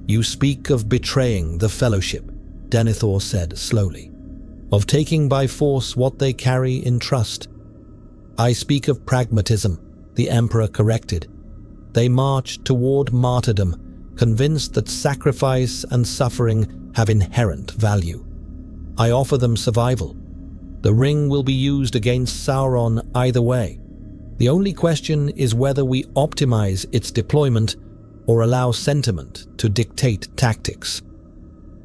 S2: You speak of betraying the Fellowship, Denethor said slowly, of taking by force what they carry in trust. I speak of pragmatism, the Emperor corrected. They march toward martyrdom, convinced that sacrifice and suffering have inherent value. I offer them survival. The ring will be used against Sauron either way. The only question is whether we optimize its deployment or allow sentiment to dictate tactics.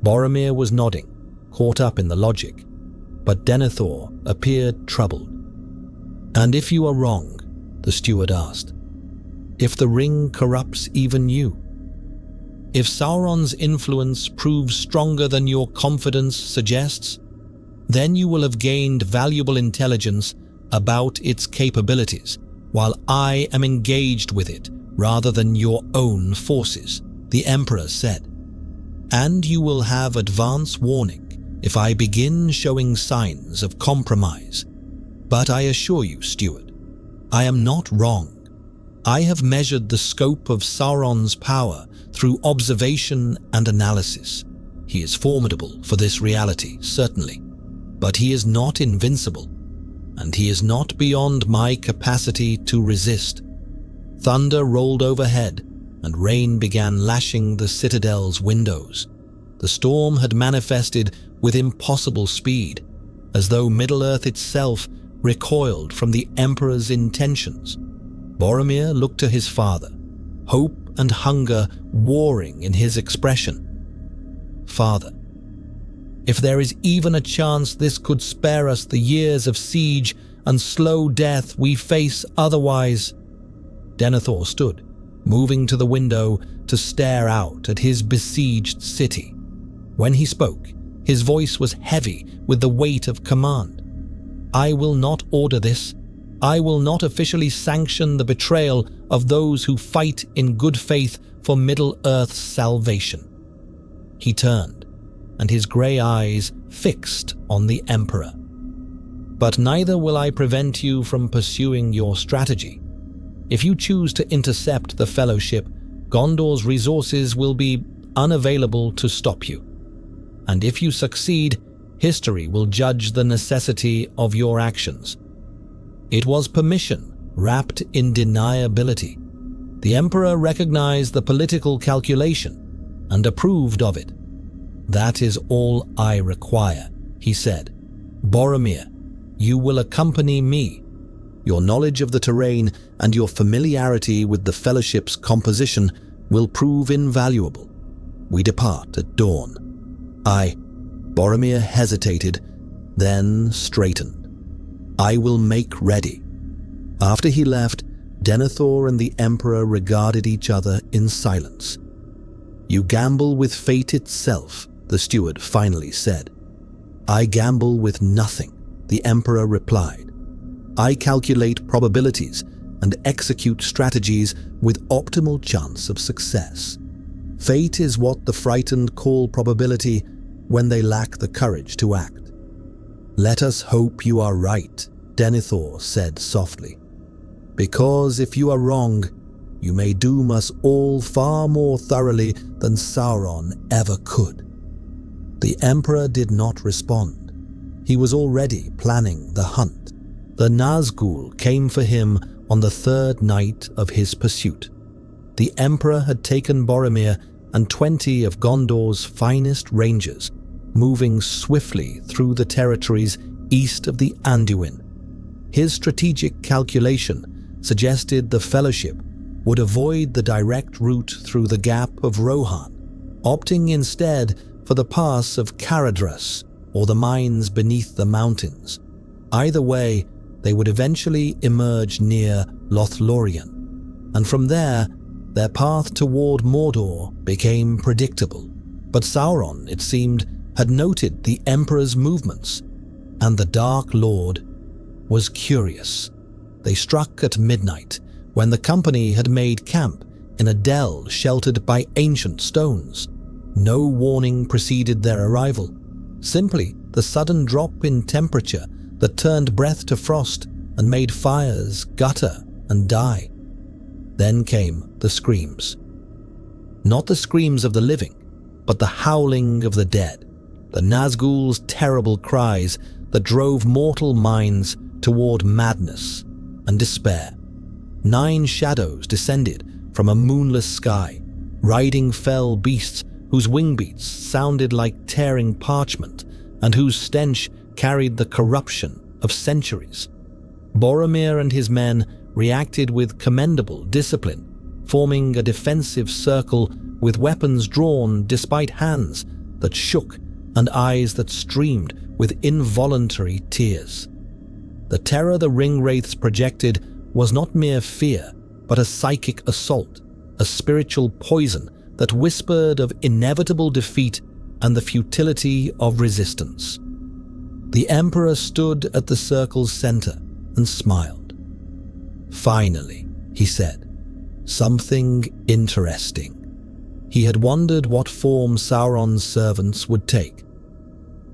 S2: Boromir was nodding, caught up in the logic, but Denethor appeared troubled. And if you are wrong, the steward asked, if the ring corrupts even you? If Sauron's influence proves stronger than your confidence suggests, then you will have gained valuable intelligence about its capabilities, while I am engaged with it rather than your own forces, the Emperor said. And you will have advance warning if I begin showing signs of compromise. But I assure you, Steward, I am not wrong. I have measured the scope of Sauron's power through observation and analysis. He is formidable for this reality, certainly, but he is not invincible, and he is not beyond my capacity to resist. Thunder rolled overhead, and rain began lashing the citadel's windows. The storm had manifested with impossible speed, as though Middle-earth itself recoiled from the Emperor's intentions. Boromir looked to his father. Hope and hunger warring in his expression. "Father, if there is even a chance this could spare us the years of siege and slow death we face otherwise." Denethor stood, moving to the window to stare out at his besieged city. When he spoke, his voice was heavy with the weight of command. "I will not order this. I will not officially sanction the betrayal of those who fight in good faith for Middle-earth's salvation." He turned, and his grey eyes fixed on the Emperor. "But neither will I prevent you from pursuing your strategy. If you choose to intercept the Fellowship, Gondor's resources will be unavailable to stop you. And if you succeed, history will judge the necessity of your actions." It was permission wrapped in deniability. The Emperor recognized the political calculation and approved of it. "That is all I require," he said. "Boromir, you will accompany me. Your knowledge of the terrain and your familiarity with the Fellowship's composition will prove invaluable. We depart at dawn." Boromir hesitated, then straightened. "I will make ready." After he left, Denethor and the Emperor regarded each other in silence. "You gamble with fate itself," the steward finally said. "I gamble with nothing," the Emperor replied. "I calculate probabilities and execute strategies with optimal chance of success. Fate is what the frightened call probability when they lack the courage to act." "Let us hope you are right," Denethor said softly. "Because if you are wrong, you may doom us all far more thoroughly than Sauron ever could." The Emperor did not respond. He was already planning the hunt. The Nazgul came for him on the third night of his pursuit. The Emperor had taken Boromir and 20 of Gondor's finest rangers, moving swiftly through the territories east of the Anduin. His strategic calculation suggested the Fellowship would avoid the direct route through the Gap of Rohan, opting instead for the pass of Caradhras or the mines beneath the mountains. Either way, they would eventually emerge near Lothlorien, and from there, their path toward Mordor became predictable. But Sauron, it seemed, had noted the Emperor's movements, and the Dark Lord was curious. They struck at midnight, when the company had made camp in a dell sheltered by ancient stones. No warning preceded their arrival, simply the sudden drop in temperature that turned breath to frost and made fires gutter and die. Then came the screams. Not the screams of the living, but the howling of the dead, the Nazgul's terrible cries that drove mortal minds toward madness and despair. 9 shadows descended from a moonless sky, riding fell beasts whose wingbeats sounded like tearing parchment and whose stench carried the corruption of centuries. Boromir and his men reacted with commendable discipline, forming a defensive circle with weapons drawn despite hands that shook and eyes that streamed with involuntary tears. The terror the ringwraiths projected was not mere fear, but a psychic assault, a spiritual poison that whispered of inevitable defeat and the futility of resistance. The Emperor stood at the circle's center and smiled. "Finally," he said, "something interesting." He had wondered what form Sauron's servants would take,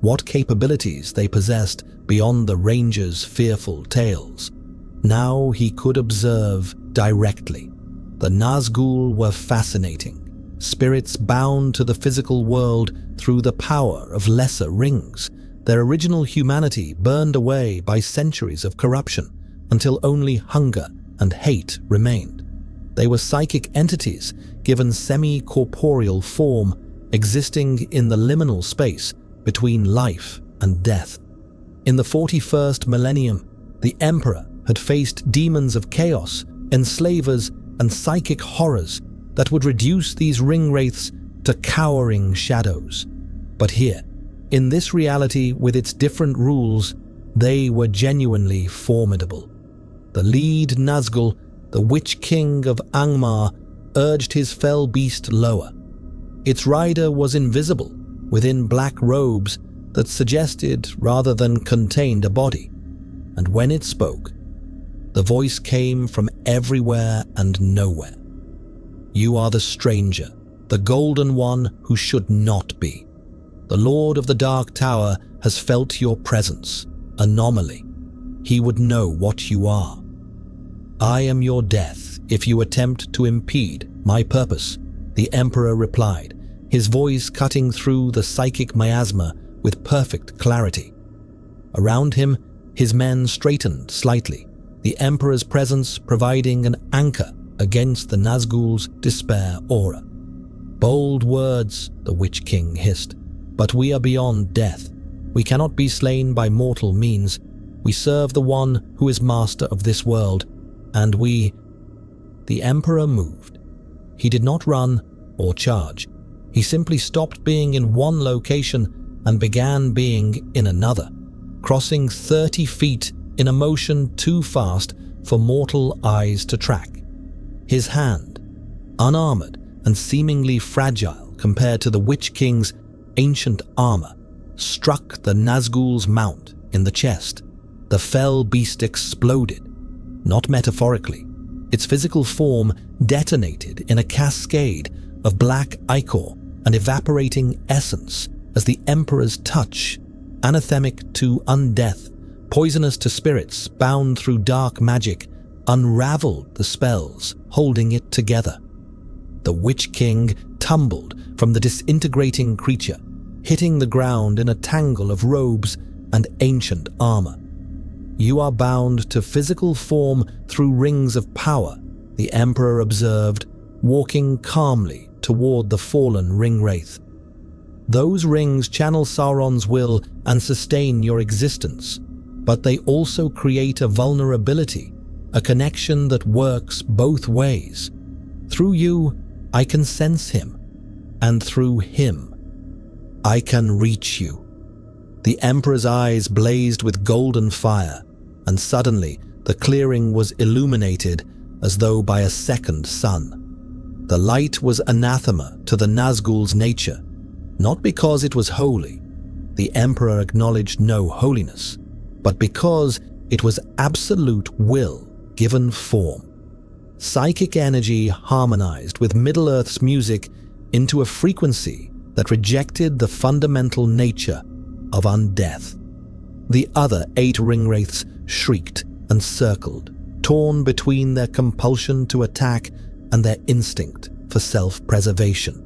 S2: what capabilities they possessed beyond the Ranger's fearful tales. Now he could observe directly. The Nazgul were fascinating, spirits bound to the physical world through the power of lesser rings, their original humanity burned away by centuries of corruption until only hunger and hate remained. They were psychic entities given semi-corporeal form, existing in the liminal space between life and death. In the 41st millennium, the Emperor had faced demons of chaos, enslavers, and psychic horrors, that would reduce these ringwraiths to cowering shadows. But here, in this reality with its different rules, they were genuinely formidable. The lead Nazgul, the Witch-king of Angmar, urged his fell beast lower. Its rider was invisible within black robes that suggested rather than contained a body. And when it spoke, the voice came from everywhere and nowhere. You are the stranger, the golden one who should not be. The Lord of the Dark Tower has felt your presence, anomaly. He would know what you are. I am your death if you attempt to impede my purpose, the Emperor replied, his voice cutting through the psychic miasma with perfect clarity. Around him, his men straightened slightly, the Emperor's presence providing an anchor against the Nazgul's despair aura. Bold words, the Witch King hissed, but we are beyond death. We cannot be slain by mortal means. We serve the one who is master of this world, and we... The Emperor moved. He did not run or charge. He simply stopped being in one location and began being in another, crossing 30 feet in a motion too fast for mortal eyes to track. His hand, unarmored and seemingly fragile compared to the Witch King's ancient armor, struck the Nazgul's mount in the chest. The fell beast exploded, not metaphorically. Its physical form detonated in a cascade of black ichor and evaporating essence as the Emperor's touch, anathemic to undeath, poisonous to spirits bound through dark magic, unraveled the spells holding it together. The Witch King tumbled from the disintegrating creature, hitting the ground in a tangle of robes and ancient armor. You are bound to physical form through rings of power, the Emperor observed, walking calmly toward the fallen ringwraith. Those rings channel Sauron's will and sustain your existence, but they also create a vulnerability, a connection that works both ways. Through you, I can sense him, and through him, I can reach you. The Emperor's eyes blazed with golden fire, and suddenly the clearing was illuminated as though by a second sun. The light was anathema to the Nazgul's nature, not because it was holy. The Emperor acknowledged no holiness, but because it was absolute will given form. Psychic energy harmonized with Middle-earth's music into a frequency that rejected the fundamental nature of undeath. The other 8 ringwraiths shrieked and circled, torn between their compulsion to attack and their instinct for self-preservation.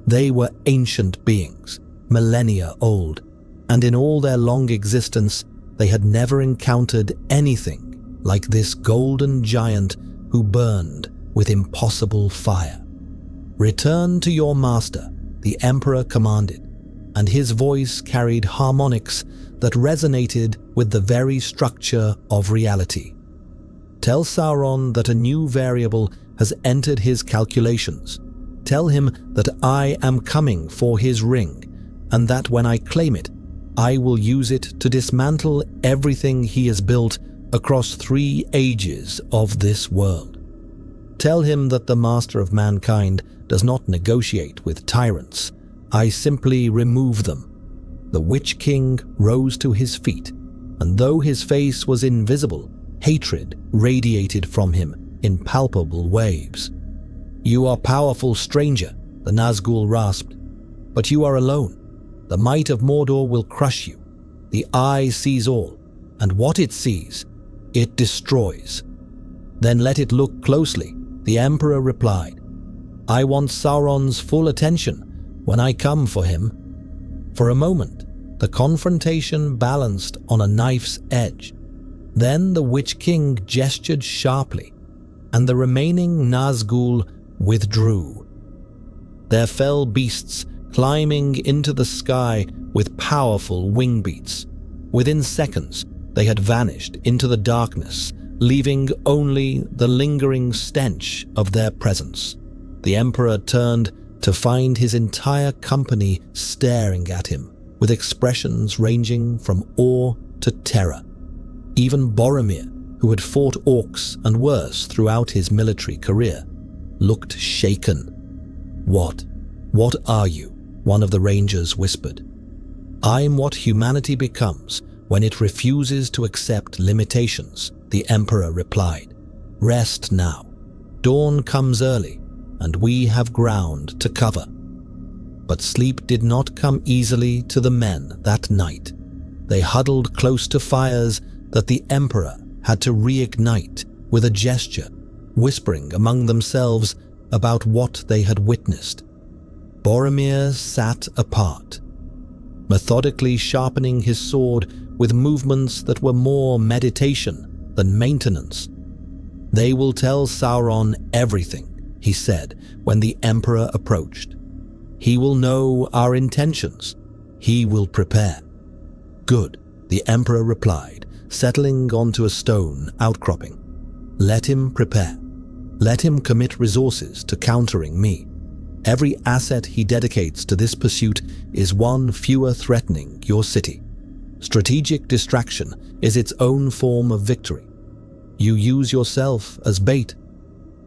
S2: They were ancient beings, millennia old, and in all their long existence, they had never encountered anything like this golden giant who burned with impossible fire. Return to your master, the Emperor commanded, and his voice carried harmonics that resonated with the very structure of reality. Tell Sauron that a new variable has entered his calculations. Tell him that I am coming for his ring, and that when I claim it, I will use it to dismantle everything he has built across 3 ages of this world. Tell him that the master of mankind does not negotiate with tyrants. I simply remove them. The Witch King rose to his feet, and though his face was invisible, hatred radiated from him in palpable waves. You are powerful, stranger, the Nazgul rasped, but you are alone. The might of Mordor will crush you. The eye sees all, and what it sees, it destroys. Then let it look closely, the Emperor replied. I want Sauron's full attention when I come for him. For a moment, the confrontation balanced on a knife's edge. Then the Witch King gestured sharply, and the remaining Nazgul withdrew. Their fell beasts climbing into the sky with powerful wing beats. Within seconds, they had vanished into the darkness, leaving only the lingering stench of their presence. The Emperor turned to find his entire company staring at him with expressions ranging from awe to terror. Even Boromir, who had fought orcs and worse throughout his military career, looked shaken. What are you?" one of the rangers whispered. "I'm what humanity becomes when it refuses to accept limitations," the Emperor replied. "Rest now. Dawn comes early, and we have ground to cover." But sleep did not come easily to the men that night. They huddled close to fires that the Emperor had to reignite with a gesture, whispering among themselves about what they had witnessed. Boromir sat apart, methodically sharpening his sword with movements that were more meditation than maintenance. "They will tell Sauron everything," he said when the Emperor approached. "He will know our intentions. He will prepare." "Good," the Emperor replied, settling onto a stone outcropping. "Let him prepare. Let him commit resources to countering me. Every asset he dedicates to this pursuit is one fewer threatening your city. Strategic distraction is its own form of victory. You use yourself as bait.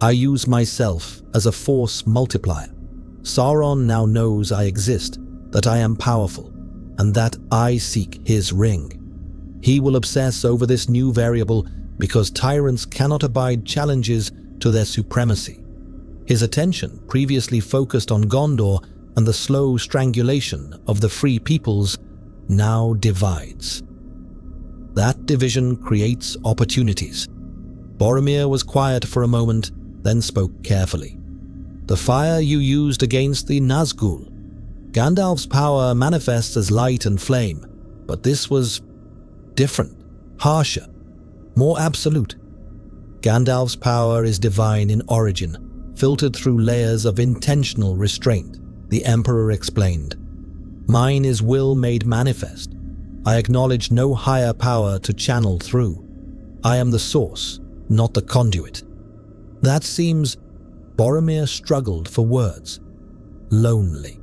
S2: I use myself as a force multiplier. Sauron now knows I exist, that I am powerful, and that I seek his ring. He will obsess over this new variable because tyrants cannot abide challenges to their supremacy. His attention, previously focused on Gondor and the slow strangulation of the free peoples, now divides. That division creates opportunities." Boromir was quiet for a moment, then spoke carefully. "The fire you used against the Nazgul. Gandalf's power manifests as light and flame, but this was different, harsher, more absolute. Gandalf's power is divine in origin, filtered through layers of intentional restraint," the Emperor explained. "Mine is will made manifest. I acknowledge no higher power to channel through. I am the source, not the conduit." "That seems..." Boromir struggled for words. "Lonely."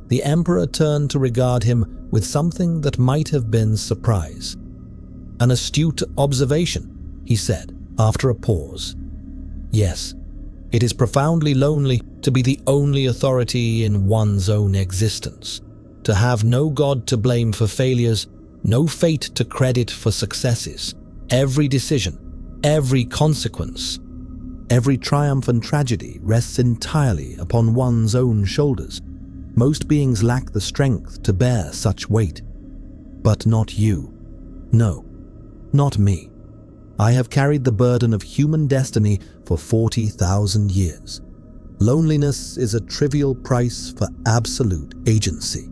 S2: The Emperor turned to regard him with something that might have been surprise. "An astute observation," he said after a pause. "Yes, it is profoundly lonely to be the only authority in one's own existence, to have no god to blame for failures, no fate to credit for successes. Every decision, every consequence, every triumph and tragedy rests entirely upon one's own shoulders. Most beings lack the strength to bear such weight. But not you. No, not me. I have carried the burden of human destiny for 40,000 years. Loneliness is a trivial price for absolute agency."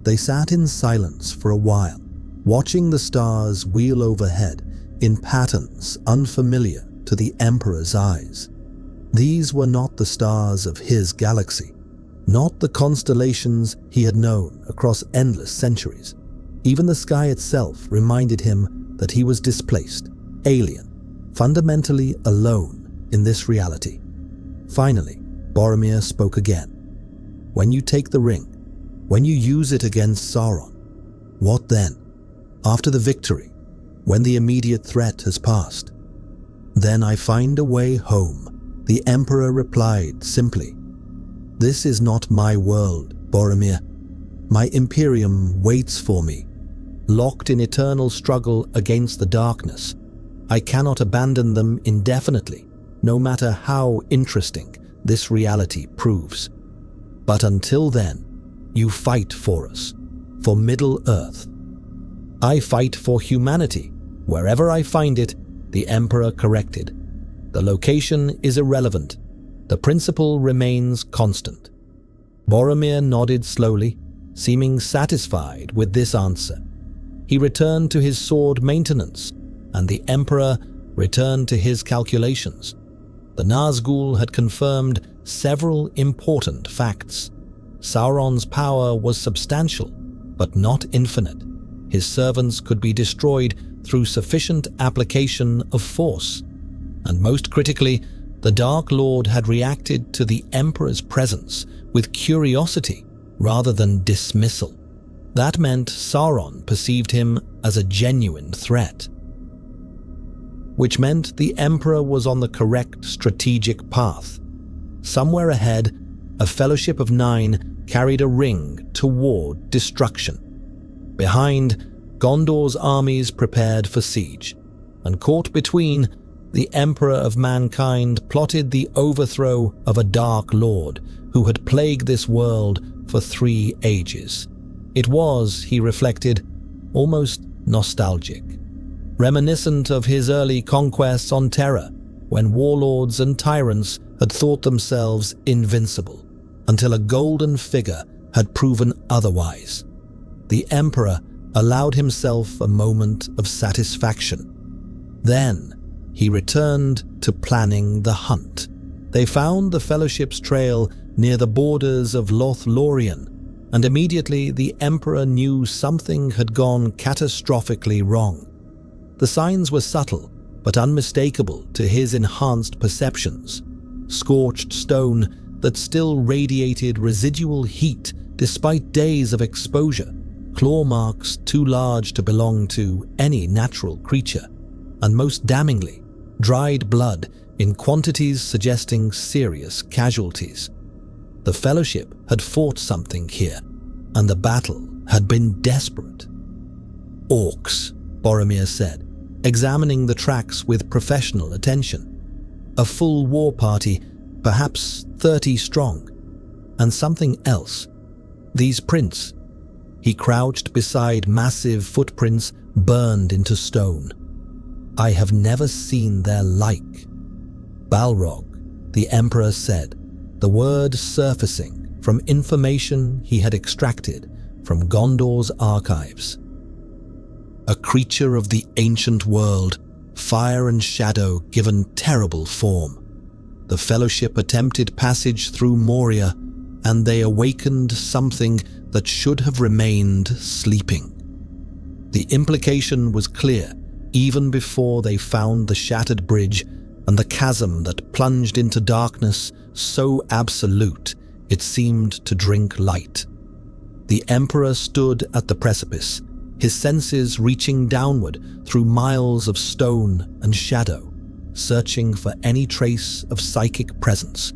S2: They sat in silence for a while, watching the stars wheel overhead in patterns unfamiliar to the Emperor's eyes. These were not the stars of his galaxy, not the constellations he had known across endless centuries. Even the sky itself reminded him that he was displaced, alien, fundamentally alone in this reality. Finally, Boromir spoke again. "When you take the ring, when you use it against Sauron, what then? After the victory, when the immediate threat has passed?" "Then I find a way home," the Emperor replied simply. "This is not my world, Boromir. My Imperium waits for me, locked in eternal struggle against the darkness. I cannot abandon them indefinitely, no matter how interesting this reality proves. But until then, you fight for us, for Middle-earth." "I fight for humanity, wherever I find it," the Emperor corrected. "The location is irrelevant. The principle remains constant." Boromir nodded slowly, seeming satisfied with this answer. He returned to his sword maintenance, and the Emperor returned to his calculations. The Nazgul had confirmed several important facts. Sauron's power was substantial, but not infinite. His servants could be destroyed through sufficient application of force. And most critically, The Dark Lord had reacted to the Emperor's presence with curiosity rather than dismissal. That meant Sauron perceived him as a genuine threat, which meant the Emperor was on the correct strategic path. Somewhere ahead, a Fellowship of Nine carried a ring toward destruction. Behind, Gondor's armies prepared for siege, and caught between, the Emperor of Mankind plotted the overthrow of a Dark Lord who had plagued this world for 3 ages. It was, he reflected, almost nostalgic, reminiscent of his early conquests on Terra, when warlords and tyrants had thought themselves invincible, until a golden figure had proven otherwise. The Emperor allowed himself a moment of satisfaction. Then, he returned to planning the hunt. They found the Fellowship's trail near the borders of Lothlorien, and immediately the Emperor knew something had gone catastrophically wrong. The signs were subtle, but unmistakable to his enhanced perceptions. Scorched stone that still radiated residual heat despite days of exposure, claw marks too large to belong to any natural creature, and most damningly, dried blood in quantities suggesting serious casualties. The Fellowship had fought something here, and the battle had been desperate. Orcs, Boromir said, examining the tracks with professional attention. A full war party, perhaps 30 strong. And something else. These prints. He crouched beside massive footprints burned into stone. I have never seen their like. Balrog, the Emperor said, the word surfacing from information he had extracted from Gondor's archives. A creature of the ancient world, fire and shadow given terrible form. The Fellowship attempted passage through Moria, and they awakened something that should have remained sleeping. The implication was clear even before they found the shattered bridge and the chasm that plunged into darkness so absolute it seemed to drink light. The Emperor stood at the precipice, his senses reaching downward through miles of stone and shadow, searching for any trace of psychic presence.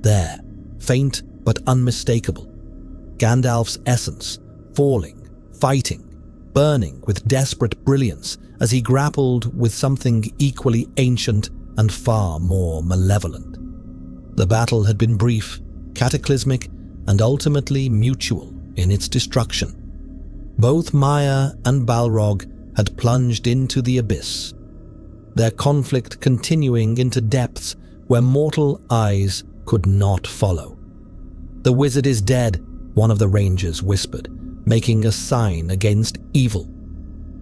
S2: There, faint but unmistakable, Gandalf's essence, falling, fighting, burning with desperate brilliance as he grappled with something equally ancient and far more malevolent. The battle had been brief, cataclysmic, and ultimately mutual in its destruction. Both Maya and Balrog had plunged into the abyss, their conflict continuing into depths where mortal eyes could not follow. "The wizard is dead," one of the rangers whispered, making a sign against evil.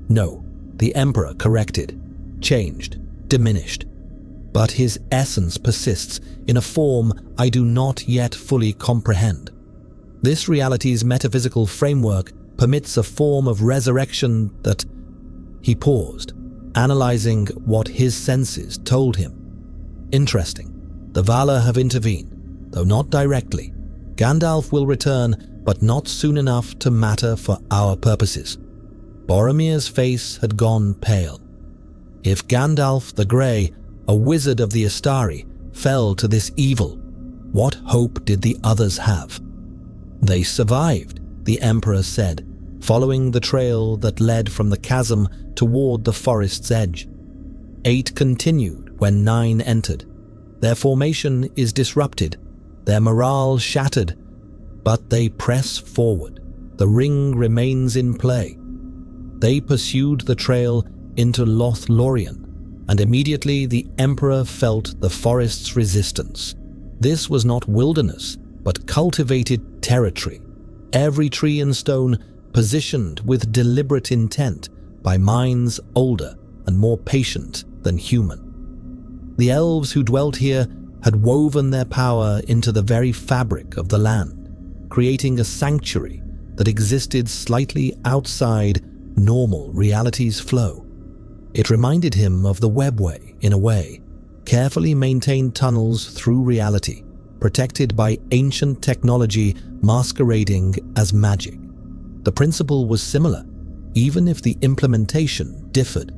S2: "No," the Emperor corrected, "changed, diminished. But his essence persists in a form I do not yet fully comprehend. This reality's metaphysical framework permits a form of resurrection that..." He paused, analyzing what his senses told him. Interesting. The Valar have intervened, though not directly. Gandalf will return, but not soon enough to matter for our purposes. Boromir's face had gone pale. If Gandalf the Grey, a wizard of the Astari, fell to this evil, what hope did the others have? They survived, the Emperor said, following the trail that led from the chasm toward the forest's edge. 8 continued when 9 entered. Their formation is disrupted, their morale shattered, but they press forward. The ring remains in play. They pursued the trail into Lothlorien, and immediately the Emperor felt the forest's resistance. This was not wilderness, but cultivated territory. Every tree and stone positioned with deliberate intent by minds older and more patient than human. The elves who dwelt here had woven their power into the very fabric of the land, creating a sanctuary that existed slightly outside normal reality's flow. It reminded him of the webway in a way, carefully maintained tunnels through reality, protected by ancient technology masquerading as magic. The principle was similar, even if the implementation differed.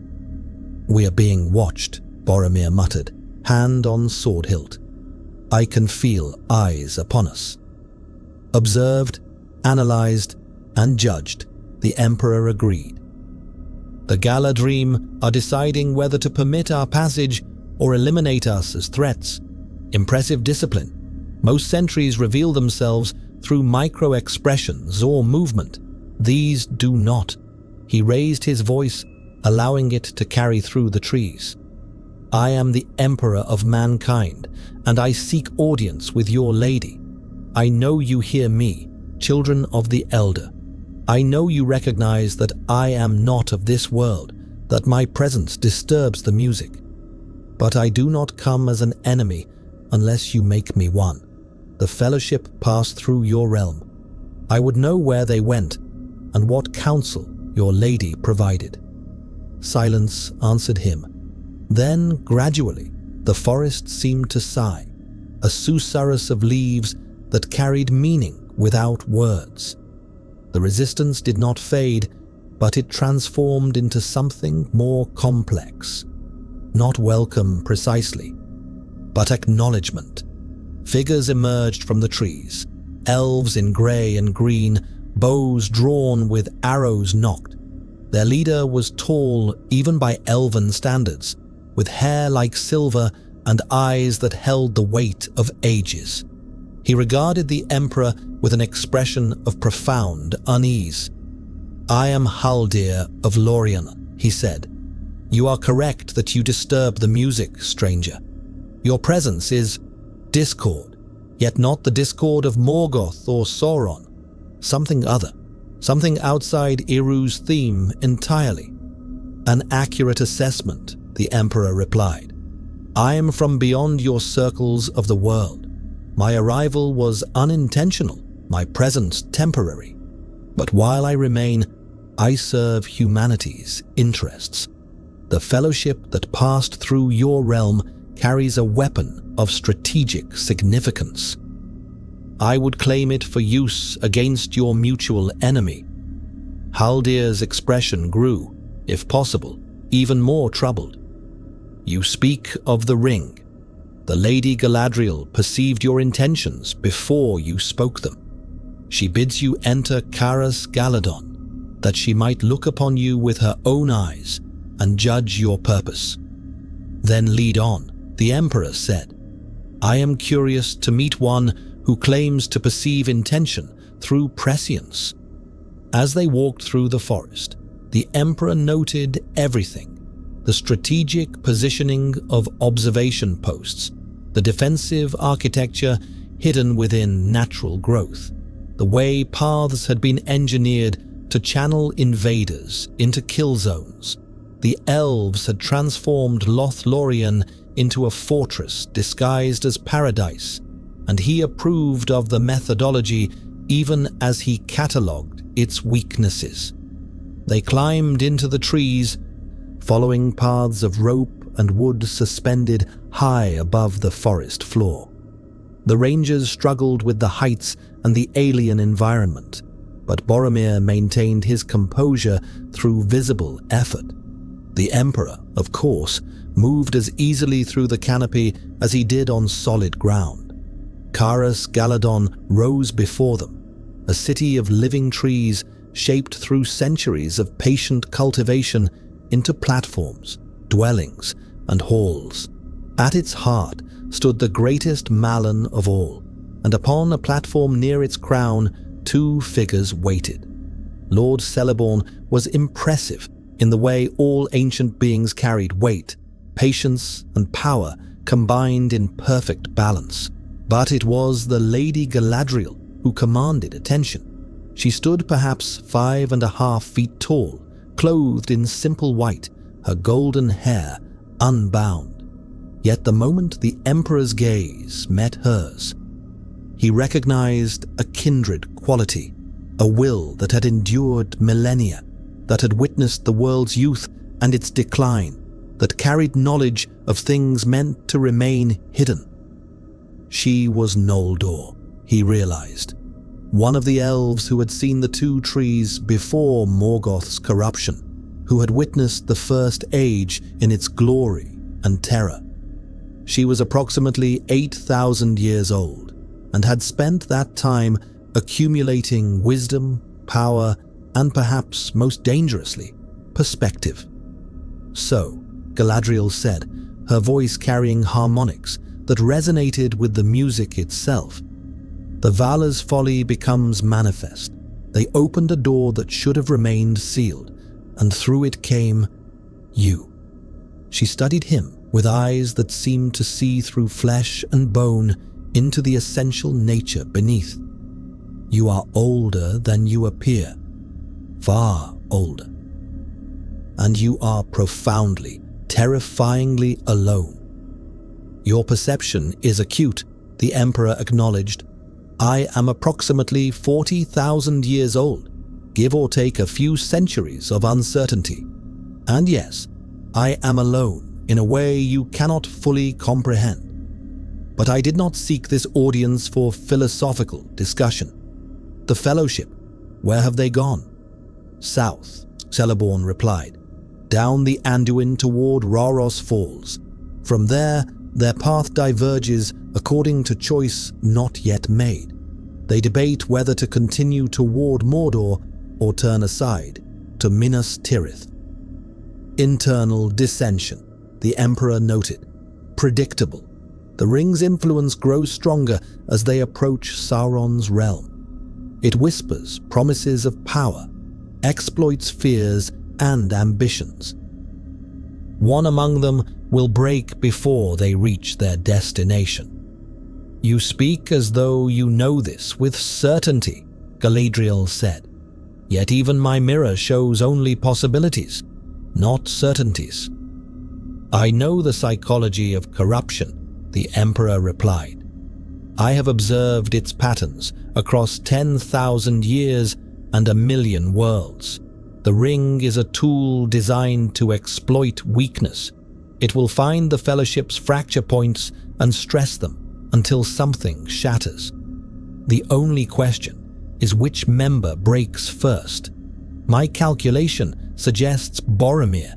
S2: "We are being watched," Boromir muttered, hand on sword hilt. "I can feel eyes upon us." Observed, analyzed, and judged, the Emperor agreed. "The Galadrim are deciding whether to permit our passage or eliminate us as threats. Impressive discipline. Most sentries reveal themselves through micro-expressions or movement. These do not." He raised his voice, allowing it to carry through the trees. "I am the Emperor of mankind, and I seek audience with your lady. I know you hear me, children of the Elder. I know you recognize that I am not of this world, that my presence disturbs the music. But I do not come as an enemy unless you make me one. The Fellowship passed through your realm. I would know where they went and what counsel your lady provided." Silence answered him. Then, gradually, the forest seemed to sigh, a susurrus of leaves that carried meaning without words. The resistance did not fade, but it transformed into something more complex. Not welcome precisely, but acknowledgement. Figures emerged from the trees, elves in grey and green, bows drawn with arrows nocked. Their leader was tall even by elven standards, with hair like silver and eyes that held the weight of ages. He regarded the Emperor with an expression of profound unease. "I am Haldir of Lorien," he said. "You are correct that you disturb the music, stranger. Your presence is discord, yet not the discord of Morgoth or Sauron. Something other, something outside Iru's theme entirely." "An accurate assessment," the Emperor replied. "I am from beyond your circles of the world. My arrival was unintentional, my presence temporary. But while I remain, I serve humanity's interests. The Fellowship that passed through your realm carries a weapon of strategic significance. I would claim it for use against your mutual enemy." Haldir's expression grew, if possible, even more troubled. "You speak of the ring. The Lady Galadriel perceived your intentions before you spoke them. She bids you enter Caras Galadon, that she might look upon you with her own eyes and judge your purpose." "Then lead on," the Emperor said. "I am curious to meet one who claims to perceive intention through prescience." As they walked through the forest, the Emperor noted everything: the strategic positioning of observation posts, the defensive architecture hidden within natural growth, the way paths had been engineered to channel invaders into kill zones. The elves had transformed Lothlorien into a fortress disguised as paradise, and he approved of the methodology even as he catalogued its weaknesses. They climbed into the trees, following paths of rope and wood suspended high above the forest floor. The rangers struggled with the heights and the alien environment, but Boromir maintained his composure through visible effort. The Emperor, of course, moved as easily through the canopy as he did on solid ground. Caras Galadon rose before them, a city of living trees shaped through centuries of patient cultivation into platforms, dwellings, and halls. At its heart stood the greatest Malin of all, and upon a platform near its crown, two figures waited. Lord Celeborn was impressive in the way all ancient beings carried weight, patience, and power combined in perfect balance. But it was the Lady Galadriel who commanded attention. She stood perhaps 5.5 feet tall, clothed in simple white, her golden hair unbound. Yet the moment the Emperor's gaze met hers, he recognized a kindred quality, a will that had endured millennia, that had witnessed the world's youth and its decline, that carried knowledge of things meant to remain hidden. She was Noldor, he realized, one of the elves who had seen the two trees before Morgoth's corruption, who had witnessed the First Age in its glory and terror. She was approximately 8,000 years old and had spent that time accumulating wisdom, power, and perhaps most dangerously, perspective. So, Galadriel said, her voice carrying harmonics that resonated with the music itself. The Vala's folly becomes manifest. They opened a door that should have remained sealed, and through it came you. She studied him with eyes that seemed to see through flesh and bone into the essential nature beneath. You are older than you appear, far older. And you are profoundly, terrifyingly alone. Your perception is acute, the Emperor acknowledged. I am approximately 40,000 years old, give or take a few centuries of uncertainty. And yes, I am alone in a way you cannot fully comprehend. But I did not seek this audience for philosophical discussion. The Fellowship, where have they gone? South, Celeborn replied, down the Anduin toward Rauros Falls. From there, their path diverges according to choice not yet made. They debate whether to continue toward Mordor or turn aside to Minas Tirith. Internal dissension, the Emperor noted. Predictable. The ring's influence grows stronger as they approach Sauron's realm. It whispers promises of power, exploits fears and ambitions. One among them will break before they reach their destination. You speak as though you know this with certainty, Galadriel said. Yet even my mirror shows only possibilities, not certainties. I know the psychology of corruption, the Emperor replied. I have observed its patterns across 10,000 years and 1,000,000 worlds. The ring is a tool designed to exploit weakness. It will find the Fellowship's fracture points and stress them until something shatters. The only question is which member breaks first. My calculation suggests Boromir,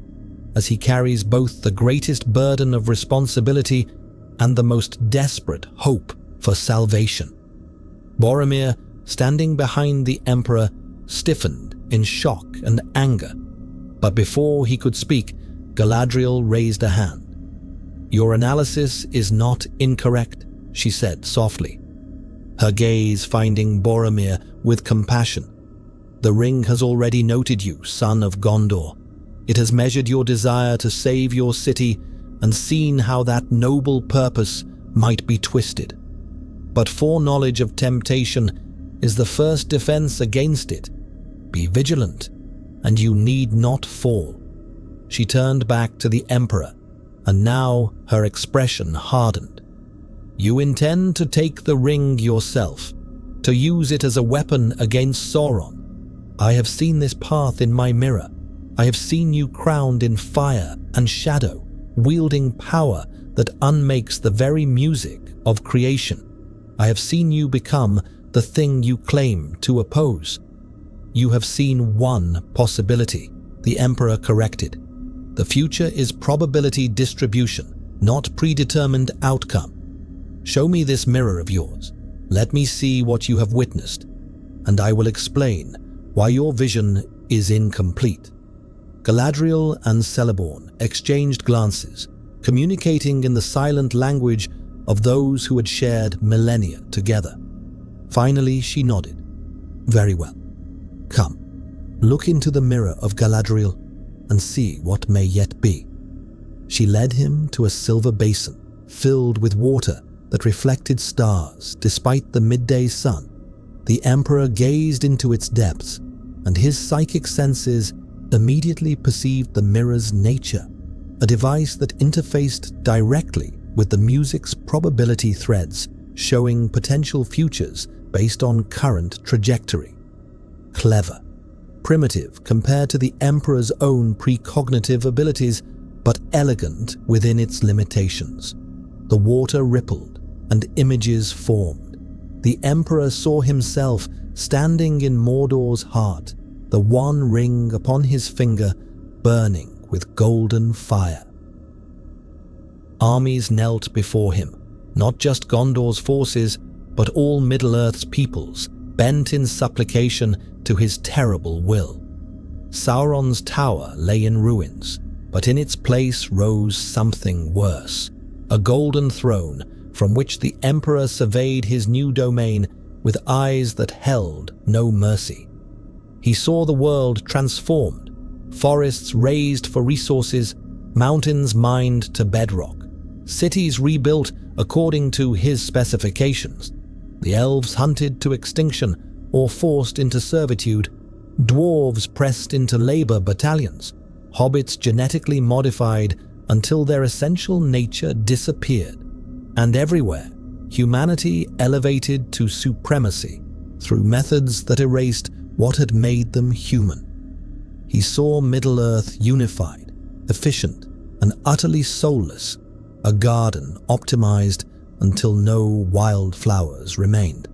S2: as he carries both the greatest burden of responsibility and the most desperate hope for salvation. Boromir, standing behind the Emperor, stiffened in shock and anger. But before he could speak, Galadriel raised a hand. Your analysis is not incorrect, she said softly, her gaze finding Boromir with compassion. The ring has already noted you, son of Gondor. It has measured your desire to save your city and seen how that noble purpose might be twisted. But foreknowledge of temptation is the first defense against it. Be vigilant, and you need not fall. She turned back to the Emperor, and now her expression hardened. You intend to take the ring yourself, to use it as a weapon against Sauron. I have seen this path in my mirror. I have seen you crowned in fire and shadow, wielding power that unmakes the very music of creation. I have seen you become the thing you claim to oppose. You have seen one possibility, the Emperor corrected. The future is probability distribution, not predetermined outcome. Show me this mirror of yours. Let me see what you have witnessed, and I will explain why your vision is incomplete. Galadriel and Celeborn exchanged glances, communicating in the silent language of those who had shared millennia together. Finally, she nodded. Very well. Come, look into the mirror of Galadriel and see what may yet be. She led him to a silver basin filled with water that reflected stars despite the midday sun. The Emperor gazed into its depths, and his psychic senses immediately perceived the mirror's nature, a device that interfaced directly with the music's probability threads, showing potential futures based on current trajectory. Clever, primitive compared to the Emperor's own precognitive abilities, but elegant within its limitations. The water rippled, and images formed. The Emperor saw himself standing in Mordor's heart, the one ring upon his finger burning with golden fire. Armies knelt before him, not just Gondor's forces, but all Middle-earth's peoples, bent in supplication to his terrible will. Sauron's tower lay in ruins, but in its place rose something worse, a golden throne from which the Emperor surveyed his new domain with eyes that held no mercy. He saw the world transformed, forests raised for resources, mountains mined to bedrock, cities rebuilt according to his specifications, the elves hunted to extinction or forced into servitude, dwarves pressed into labor battalions, hobbits genetically modified until their essential nature disappeared, and everywhere, humanity elevated to supremacy through methods that erased what had made them human. He saw Middle-earth unified, efficient, and utterly soulless, a garden optimized until no wild flowers remained.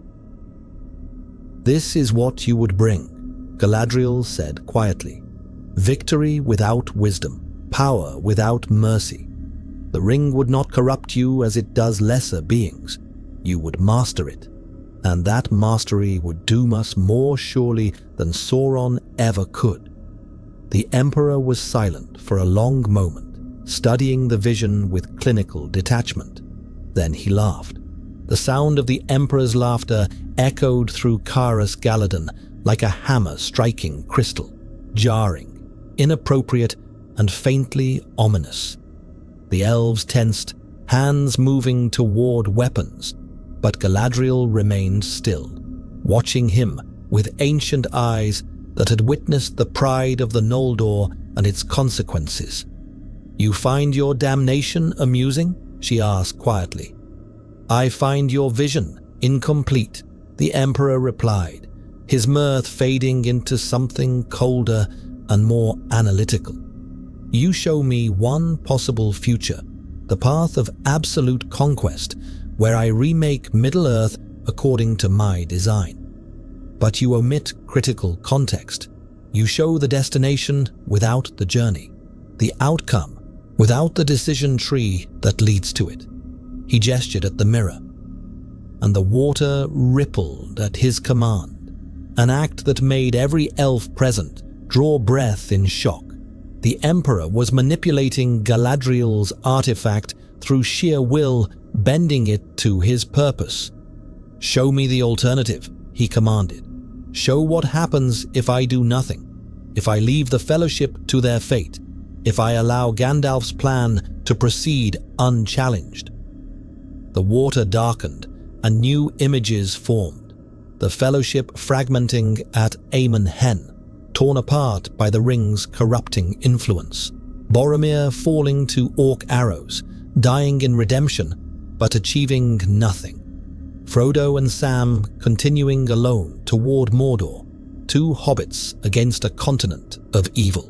S2: "This is what you would bring," Galadriel said quietly. "Victory without wisdom, power without mercy. The ring would not corrupt you as it does lesser beings. You would master it, and that mastery would doom us more surely than Sauron ever could." The Emperor was silent for a long moment, studying the vision with clinical detachment. Then he laughed. The sound of the Emperor's laughter echoed through Caras Galadon like a hammer striking crystal, jarring, inappropriate, and faintly ominous. The elves tensed, hands moving toward weapons, but Galadriel remained still, watching him with ancient eyes that had witnessed the pride of the Noldor and its consequences. "You find your damnation amusing?" she asked quietly. "I find your vision incomplete," the Emperor replied, his mirth fading into something colder and more analytical. "You show me one possible future, the path of absolute conquest, where I remake Middle-earth according to my design. But you omit critical context. You show the destination without the journey, the outcome without the decision tree that leads to it." He gestured at the mirror, and the water rippled at his command, an act that made every elf present draw breath in shock. The Emperor was manipulating Galadriel's artifact through sheer will, bending it to his purpose. "Show me the alternative," he commanded. "Show what happens if I do nothing, if I leave the Fellowship to their fate, if I allow Gandalf's plan to proceed unchallenged." The water darkened, and new images formed. The Fellowship fragmenting at Amon Hen, torn apart by the ring's corrupting influence. Boromir falling to orc arrows, dying in redemption, but achieving nothing. Frodo and Sam continuing alone toward Mordor, two hobbits against a continent of evil.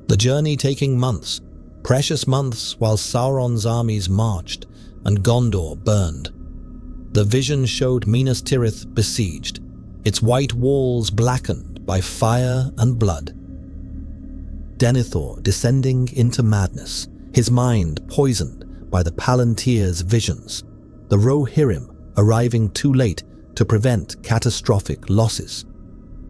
S2: The journey taking months, precious months, while Sauron's armies marched and Gondor burned. The vision showed Minas Tirith besieged, its white walls blackened by fire and blood. Denethor descending into madness, his mind poisoned by the Palantir's visions. The Rohirrim arriving too late to prevent catastrophic losses.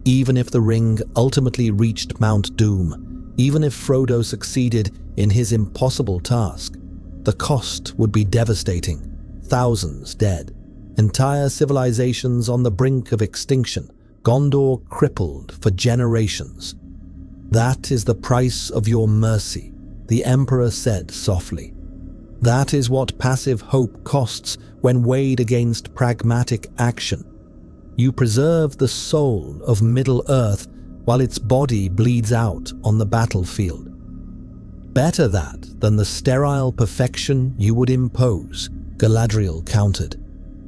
S2: Even if the ring ultimately reached Mount Doom, even if Frodo succeeded in his impossible task, the cost would be devastating. Thousands dead, entire civilizations on the brink of extinction, Gondor crippled for generations. "That is the price of your mercy," the Emperor said softly. "That is what passive hope costs when weighed against pragmatic action. You preserve the soul of Middle-earth while its body bleeds out on the battlefield. Better that than the sterile perfection you would impose," Galadriel countered.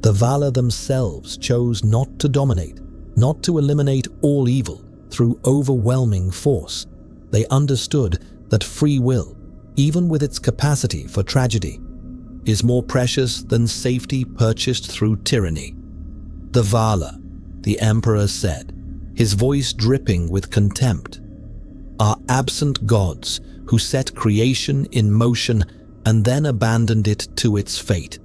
S2: The Valar themselves chose not to dominate, not to eliminate all evil through overwhelming force. They understood that free will, even with its capacity for tragedy, is more precious than safety purchased through tyranny. The Vala, the Emperor said, his voice dripping with contempt, are absent gods who set creation in motion and then abandoned it to its fate.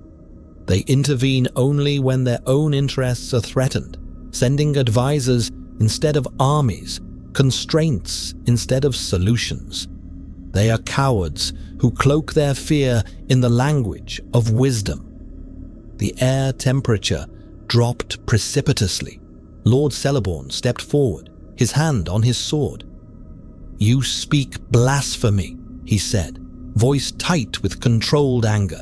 S2: They intervene only when their own interests are threatened, sending advisors instead of armies, constraints instead of solutions. They are cowards who cloak their fear in the language of wisdom. The air temperature dropped precipitously. Lord Celeborn stepped forward, his hand on his sword. "You speak blasphemy," he said, voice tight with controlled anger.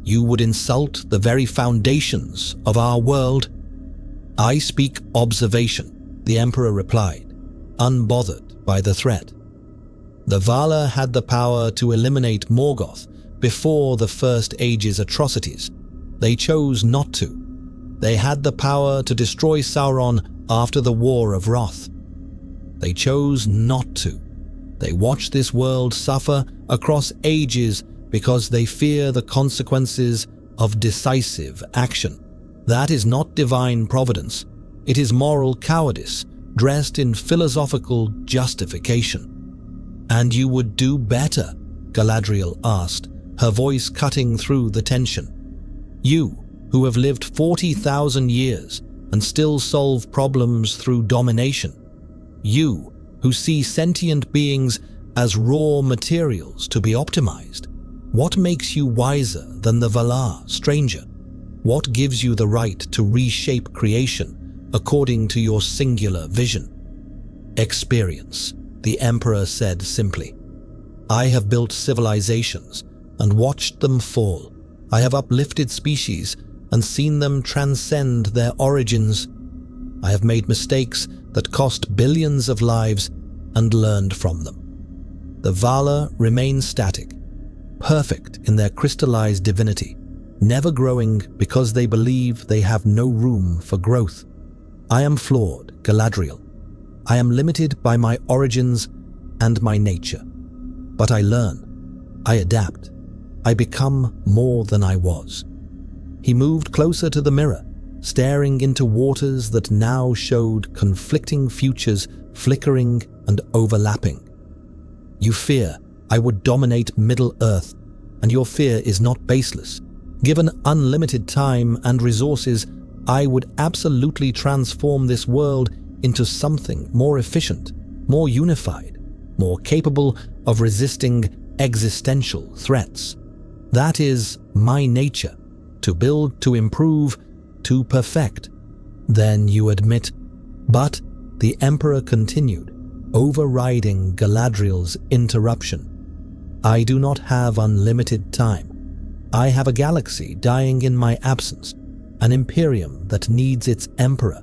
S2: "You would insult the very foundations of our world." "I speak observation," the Emperor replied, unbothered by the threat. The Vala had the power to eliminate Morgoth before the First Age's atrocities. They chose not to. They had the power to destroy Sauron after the War of Wrath. They chose not to. They watch this world suffer across ages because they fear the consequences of decisive action. That is not divine providence. It is moral cowardice dressed in philosophical justification. "And you would do better?" Galadriel asked, her voice cutting through the tension. "You, who have lived 40,000 years and still solve problems through domination. You, who see sentient beings as raw materials to be optimized. What makes you wiser than the Valar, stranger? What gives you the right to reshape creation according to your singular vision?" "Experience," the Emperor said simply. "I have built civilizations and watched them fall. I have uplifted species and seen them transcend their origins. I have made mistakes that cost billions of lives and learned from them." The Vala remain static, perfect in their crystallized divinity, never growing because they believe they have no room for growth. "I am flawed, Galadriel. I am limited by my origins and my nature. But I learn, I adapt, I become more than I was." He moved closer to the mirror, staring into waters that now showed conflicting futures flickering and overlapping. "You fear I would dominate Middle-earth, and your fear is not baseless. Given unlimited time and resources, I would absolutely transform this world into something more efficient, more unified, more capable of resisting existential threats. That is my nature, to build, to improve, to perfect." "Then you admit—" But the Emperor continued, overriding Galadriel's interruption. "I do not have unlimited time. I have a galaxy dying in my absence, an imperium that needs its emperor,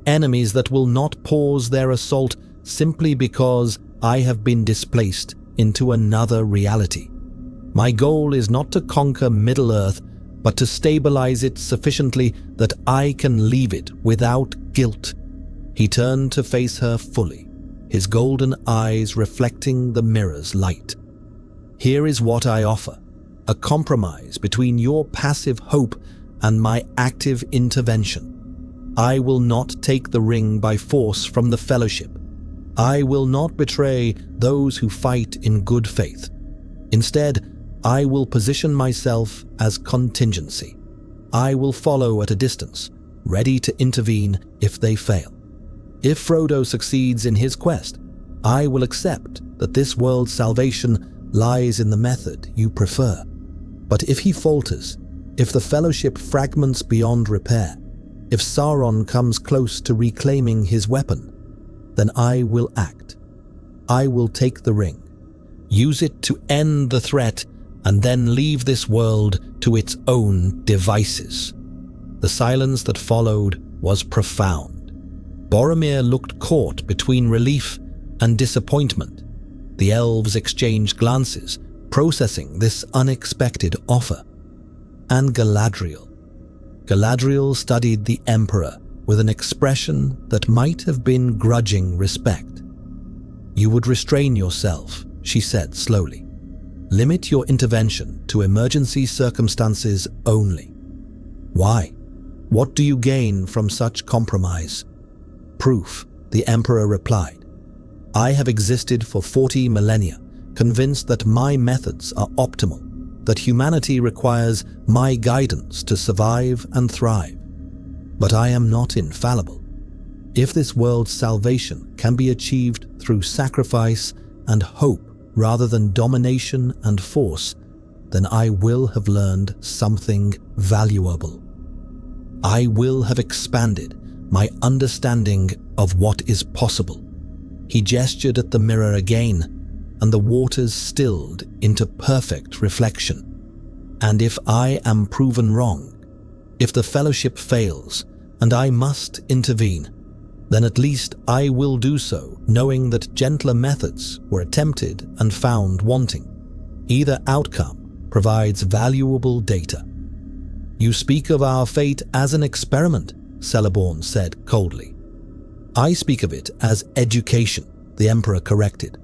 S2: enemies that will not pause their assault simply because I have been displaced into another reality. My goal is not to conquer Middle-earth, but to stabilize it sufficiently that I can leave it without guilt." He turned to face her fully, his golden eyes reflecting the mirror's light. "Here is what I offer, a compromise between your passive hope and my active intervention. I will not take the ring by force from the Fellowship. I will not betray those who fight in good faith. Instead, I will position myself as contingency. I will follow at a distance, ready to intervene if they fail. If Frodo succeeds in his quest, I will accept that this world's salvation lies in the method you prefer. But if he falters, if the Fellowship fragments beyond repair, if Sauron comes close to reclaiming his weapon, then I will act. I will take the ring, use it to end the threat, and then leave this world to its own devices." The silence that followed was profound. Boromir looked caught between relief and disappointment. The elves exchanged glances, processing this unexpected offer. And Galadriel. Galadriel studied the Emperor with an expression that might have been grudging respect. "You would restrain yourself," she said slowly. Limit your intervention to emergency circumstances only. Why? What do you gain from such compromise? Proof, the Emperor replied. I have existed for 40 millennia, convinced that my methods are optimal, that humanity requires my guidance to survive and thrive. But I am not infallible. If this world's salvation can be achieved through sacrifice and hope rather than domination and force, then I will have learned something valuable. I will have expanded my understanding of what is possible. He gestured at the mirror again, and the waters stilled into perfect reflection. And if I am proven wrong, if the fellowship fails, and I must intervene, then at least I will do so, knowing that gentler methods were attempted and found wanting. Either outcome provides valuable data. You speak of our fate as an experiment, Celeborn said coldly. I speak of it as education, the Emperor corrected.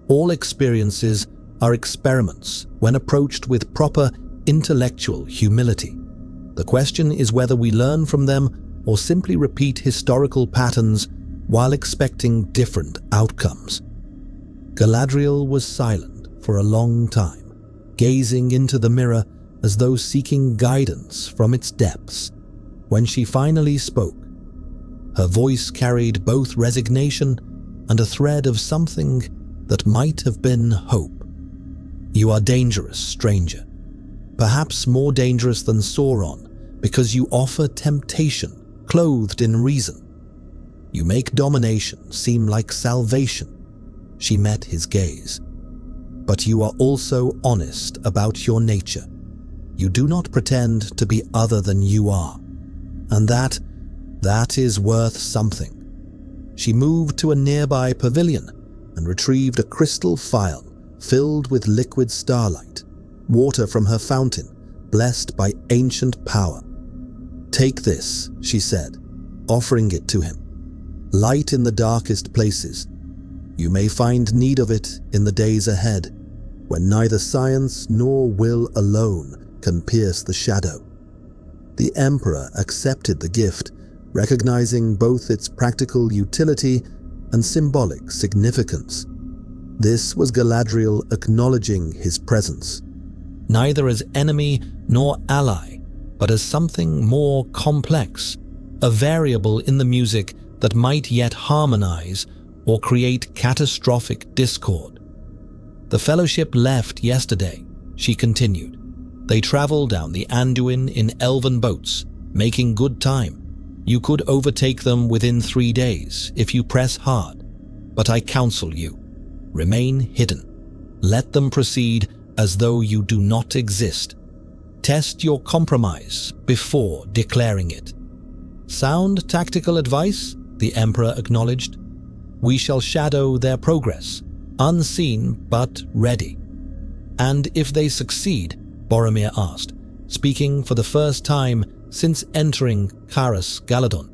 S2: All experiences are experiments when approached with proper intellectual humility. The question is whether we learn from them or simply repeat historical patterns while expecting different outcomes. Galadriel was silent for a long time, gazing into the mirror as though seeking guidance from its depths. When she finally spoke, her voice carried both resignation and a thread of something that might have been hope. You are dangerous, stranger. Perhaps more dangerous than Sauron, because you offer temptation clothed in reason. You make domination seem like salvation. She met his gaze. But you are also honest about your nature. You do not pretend to be other than you are. And that is worth something. She moved to a nearby pavilion and retrieved a crystal phial filled with liquid starlight, water from her fountain, blessed by ancient power. Take this, she said, offering it to him. Light in the darkest places. You may find need of it in the days ahead, when neither science nor will alone can pierce the shadow. The Emperor accepted the gift, recognizing both its practical utility and symbolic significance. This was Galadriel acknowledging his presence. Neither as enemy nor ally, but as something more complex, a variable in the music that might yet harmonize or create catastrophic discord. The Fellowship left yesterday, she continued. They travel down the Anduin in elven boats, making good time. You could overtake them within 3 days if you press hard, but I counsel you, remain hidden. Let them proceed as though you do not exist. Test your compromise before declaring it. Sound tactical advice, the Emperor acknowledged. We shall shadow their progress, unseen but ready. And if they succeed, Boromir asked, speaking for the first time since entering Caras Galadon.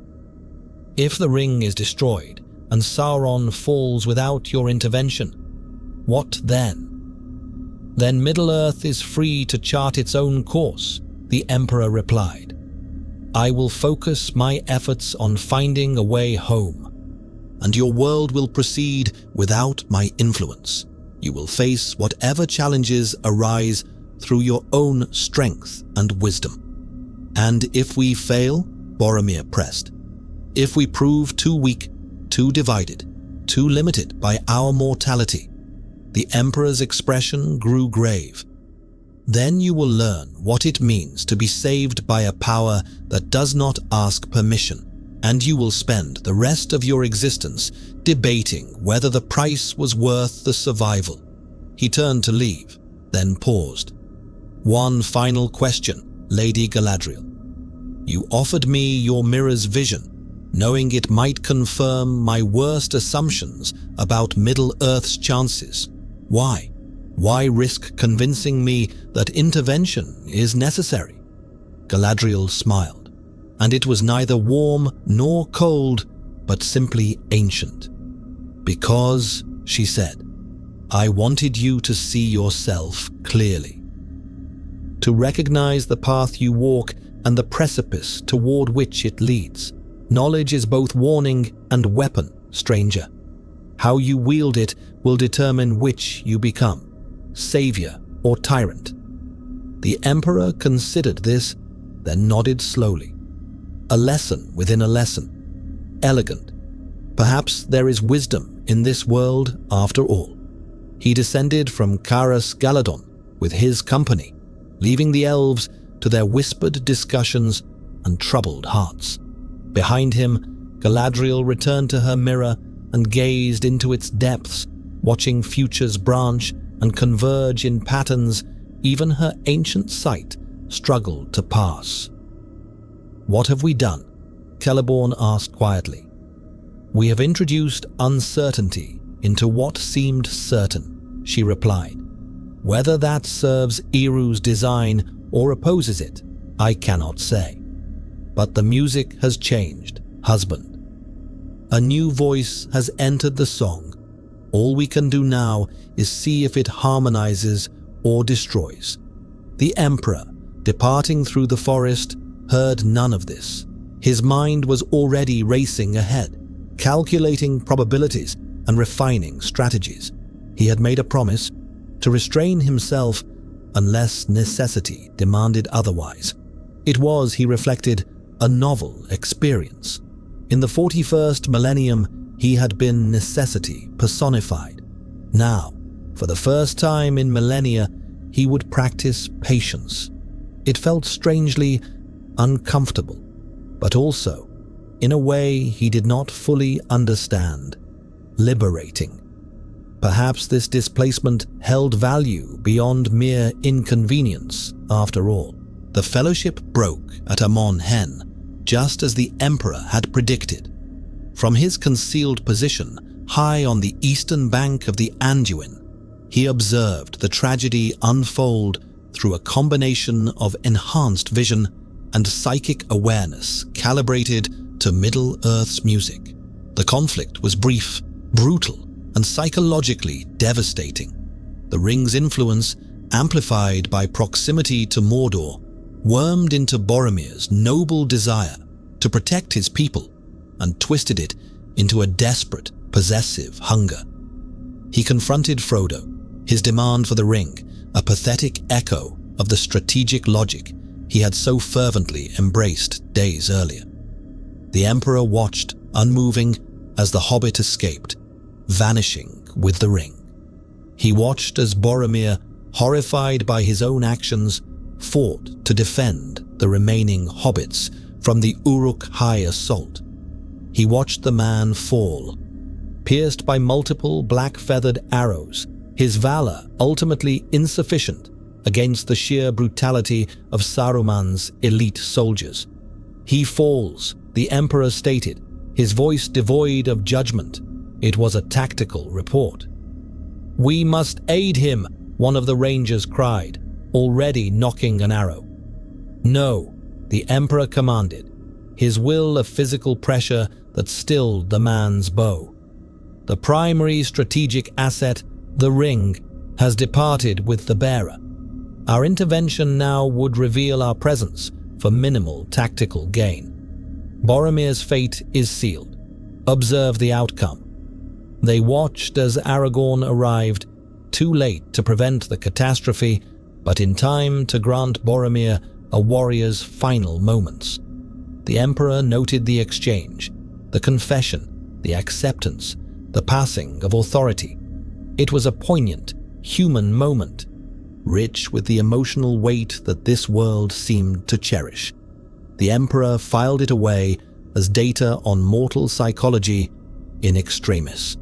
S2: If the ring is destroyed and Sauron falls without your intervention, what then? Then Middle-earth is free to chart its own course, the Emperor replied. I will focus my efforts on finding a way home, and your world will proceed without my influence. You will face whatever challenges arise through your own strength and wisdom. And if we fail, Boromir pressed, if we prove too weak, too divided, too limited by our mortality, the Emperor's expression grew grave. Then you will learn what it means to be saved by a power that does not ask permission, and you will spend the rest of your existence debating whether the price was worth the survival. He turned to leave, then paused. One final question, Lady Galadriel. You offered me your mirror's vision, knowing it might confirm my worst assumptions about Middle-earth's chances. Why? Why risk convincing me that intervention is necessary? Galadriel smiled, and it was neither warm nor cold, but simply ancient. Because, she said, I wanted you to see yourself clearly, to recognize the path you walk and the precipice toward which it leads. Knowledge is both warning and weapon, stranger. How you wield it will determine which you become, savior or tyrant. The Emperor considered this, then nodded slowly. A lesson within a lesson. Elegant. Perhaps there is wisdom in this world after all. He descended from Caras Galadon with his company, leaving the elves to their whispered discussions and troubled hearts. Behind him, Galadriel returned to her mirror and gazed into its depths, watching futures branch and converge in patterns even her ancient sight struggled to pass. "What have we done?" Celeborn asked quietly. "We have introduced uncertainty into what seemed certain," she replied. "Whether that serves Eru's design or opposes it, I cannot say. But the music has changed, husband. A new voice has entered the song. All we can do now is see if it harmonizes or destroys." The Emperor, departing through the forest, heard none of this. His mind was already racing ahead, calculating probabilities and refining strategies. He had made a promise to restrain himself unless necessity demanded otherwise. It was, he reflected, a novel experience. In the 41st millennium, he had been necessity personified. Now, for the first time in millennia, he would practice patience. It felt strangely uncomfortable, but also, in a way he did not fully understand, liberating. Perhaps this displacement held value beyond mere inconvenience after all. The fellowship broke at Amon Hen, just as the Emperor had predicted. From his concealed position, high on the eastern bank of the Anduin, he observed the tragedy unfold through a combination of enhanced vision and psychic awareness calibrated to Middle-earth's music. The conflict was brief, brutal, and psychologically devastating. The ring's influence, amplified by proximity to Mordor, wormed into Boromir's noble desire to protect his people and twisted it into a desperate, possessive hunger. He confronted Frodo, his demand for the ring, a pathetic echo of the strategic logic he had so fervently embraced days earlier. The Emperor watched, unmoving, as the hobbit escaped, vanishing with the ring. He watched as Boromir, horrified by his own actions, fought to defend the remaining hobbits from the Uruk-hai assault. He watched the man fall, pierced by multiple black-feathered arrows, his valor ultimately insufficient against the sheer brutality of Saruman's elite soldiers. "He falls," the Emperor stated, his voice devoid of judgment. It was a tactical report. "We must aid him," one of the rangers cried, already nocking an arrow. "No," the Emperor commanded, his will a physical pressure that stilled the man's bow. "The primary strategic asset, the ring, has departed with the bearer. Our intervention now would reveal our presence for minimal tactical gain. Boromir's fate is sealed. Observe the outcome." They watched as Aragorn arrived, too late to prevent the catastrophe, but in time to grant Boromir a warrior's final moments. The Emperor noted the exchange, the confession, the acceptance, the passing of authority. It was a poignant, human moment, rich with the emotional weight that this world seemed to cherish. The Emperor filed it away as data on mortal psychology in extremis.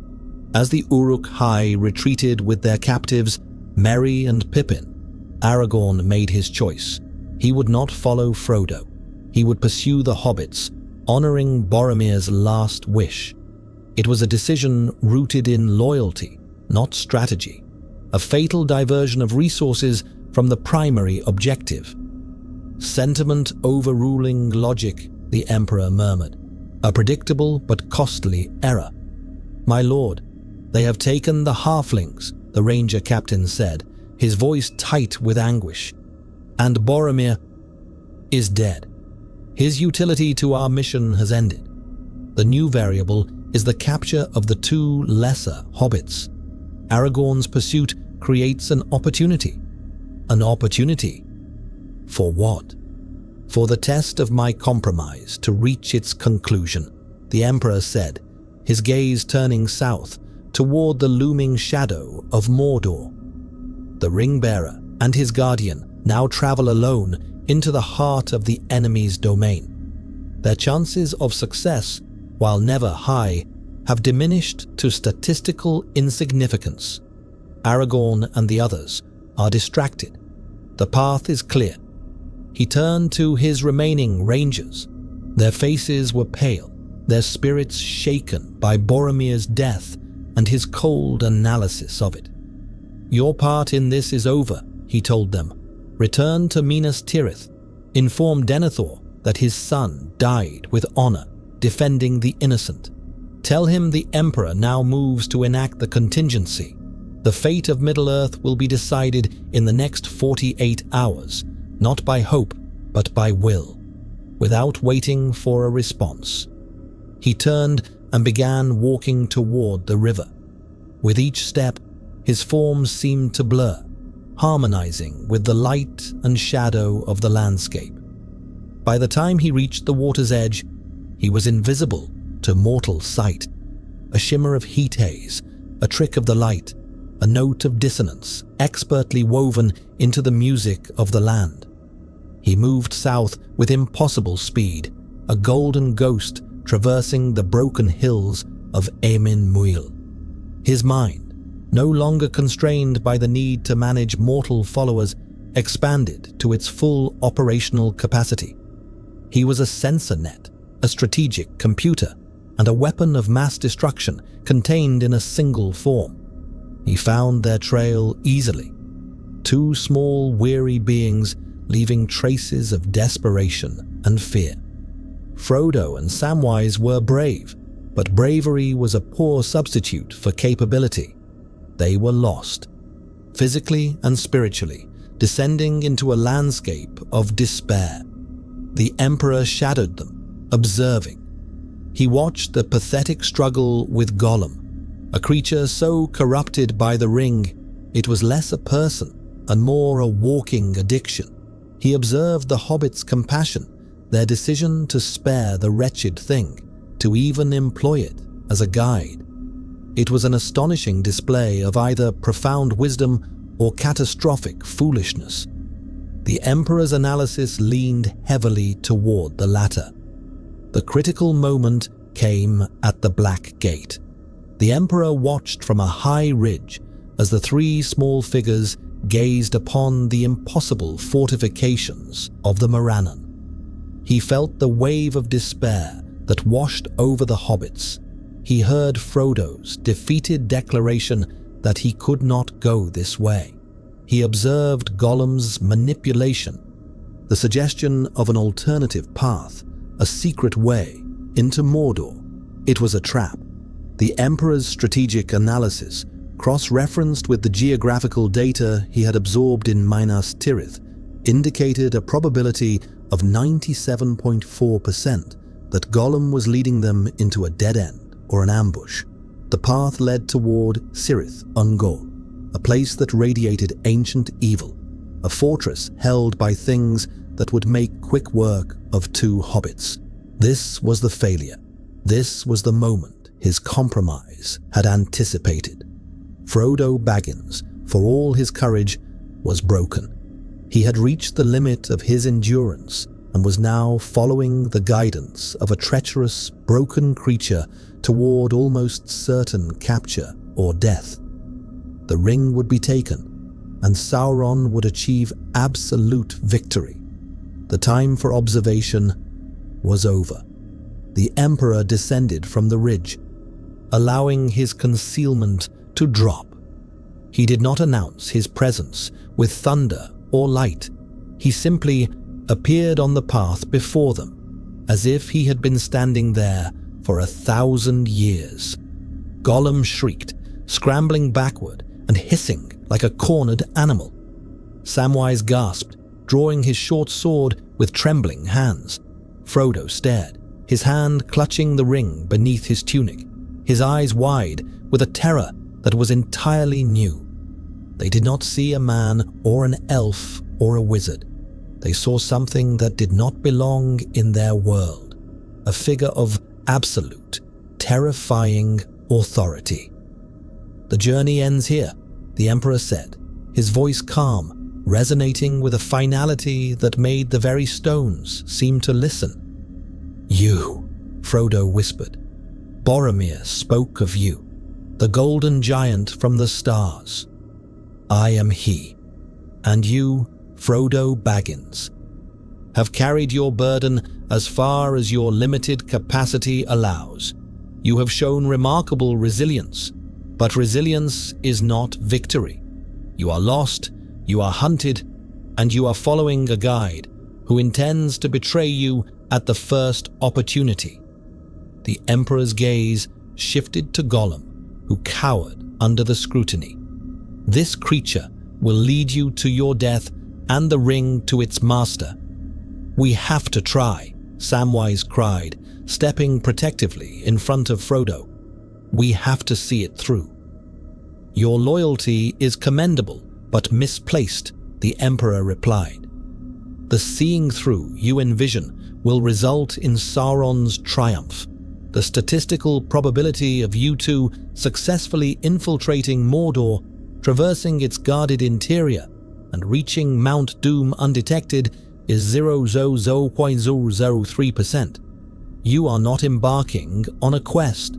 S2: As the Uruk-hai retreated with their captives, Merry and Pippin, Aragorn made his choice. He would not follow Frodo. He would pursue the hobbits, honoring Boromir's last wish. It was a decision rooted in loyalty, not strategy, a fatal diversion of resources from the primary objective. "Sentiment overruling logic," the Emperor murmured. "A predictable but costly error. My lord, they have taken the halflings, the ranger captain said, his voice tight with anguish. "And Boromir is dead. His utility to our mission has ended. The new variable is the capture of the two lesser hobbits. Aragorn's pursuit creates an opportunity. An opportunity? For what? For the test of my compromise to reach its conclusion," the Emperor said, his gaze turning south toward the looming shadow of Mordor. The ring-bearer and his guardian now travel alone into the heart of the enemy's domain. Their chances of success, while never high, have diminished to statistical insignificance. Aragorn and the others are distracted. The path is clear. He turned to his remaining rangers. Their faces were pale, their spirits shaken by Boromir's death and his cold analysis of it. "Your part in this is over," he told them. "Return to Minas Tirith. Inform Denethor that his son died with honor, defending the innocent. Tell him the Emperor now moves to enact the contingency. The fate of Middle-earth will be decided in the next 48 hours, not by hope, but by will, without waiting for a response." He turned and began walking toward the river. With each step, his form seemed to blur, harmonizing with the light and shadow of the landscape. By the time he reached the water's edge, he was invisible to mortal sight. A shimmer of heat haze, a trick of the light, a note of dissonance expertly woven into the music of the land. He moved south with impossible speed, a golden ghost traversing the broken hills of Emin Muil. His mind, no longer constrained by the need to manage mortal followers, expanded to its full operational capacity. He was a sensor net, a strategic computer, and a weapon of mass destruction contained in a single form. He found their trail easily. Two small, weary beings leaving traces of desperation and fear. Frodo and Samwise were brave, but bravery was a poor substitute for capability. They were lost, physically and spiritually, descending into a landscape of despair. The Emperor shadowed them, observing. He watched the pathetic struggle with Gollum, a creature so corrupted by the ring, it was less a person and more a walking addiction. He observed the hobbits' compassion, their decision to spare the wretched thing, to even employ it as a guide. It was an astonishing display of either profound wisdom or catastrophic foolishness. The Emperor's analysis leaned heavily toward the latter. The critical moment came at the Black Gate. The Emperor watched from a high ridge as the three small figures gazed upon the impossible fortifications of the Morannon. He felt the wave of despair that washed over the hobbits. He heard Frodo's defeated declaration that he could not go this way. He observed Gollum's manipulation, the suggestion of an alternative path, a secret way into Mordor. It was a trap. The Emperor's strategic analysis, cross-referenced with the geographical data he had absorbed in Minas Tirith, indicated a probability of 97.4% that Gollum was leading them into a dead end or an ambush. The path led toward Cirith Ungol, a place that radiated ancient evil, a fortress held by things that would make quick work of two hobbits. This was the failure. This was the moment his compromise had anticipated. Frodo Baggins, for all his courage, was broken. He had reached the limit of his endurance and was now following the guidance of a treacherous, broken creature toward almost certain capture or death. The ring would be taken, and Sauron would achieve absolute victory. The time for observation was over. The Emperor descended from the ridge, allowing his concealment to drop. He did not announce his presence with thunder or light. He simply appeared on the path before them, as if he had been standing there for 1,000 years. Gollum shrieked, scrambling backward and hissing like a cornered animal. Samwise gasped, drawing his short sword with trembling hands. Frodo stared, his hand clutching the ring beneath his tunic, his eyes wide with a terror that was entirely new. They did not see a man or an elf or a wizard. They saw something that did not belong in their world, a figure of absolute, terrifying authority. "The journey ends here," the Emperor said, his voice calm, resonating with a finality that made the very stones seem to listen. "You," Frodo whispered. "Boromir spoke of you, the golden giant from the stars. I am he, and you, Frodo Baggins, have carried your burden as far as your limited capacity allows. You have shown remarkable resilience, but resilience is not victory. You are lost, you are hunted, and you are following a guide who intends to betray you at the first opportunity." The Emperor's gaze shifted to Gollum, who cowered under the scrutiny. "This creature will lead you to your death and the ring to its master." "We have to try," Samwise cried, stepping protectively in front of Frodo. "We have to see it through." "Your loyalty is commendable, but misplaced," the Emperor replied. "The seeing through you envision will result in Sauron's triumph. The statistical probability of you two successfully infiltrating Mordor, traversing its guarded interior, and reaching Mount Doom undetected is 0.003%. You are not embarking on a quest.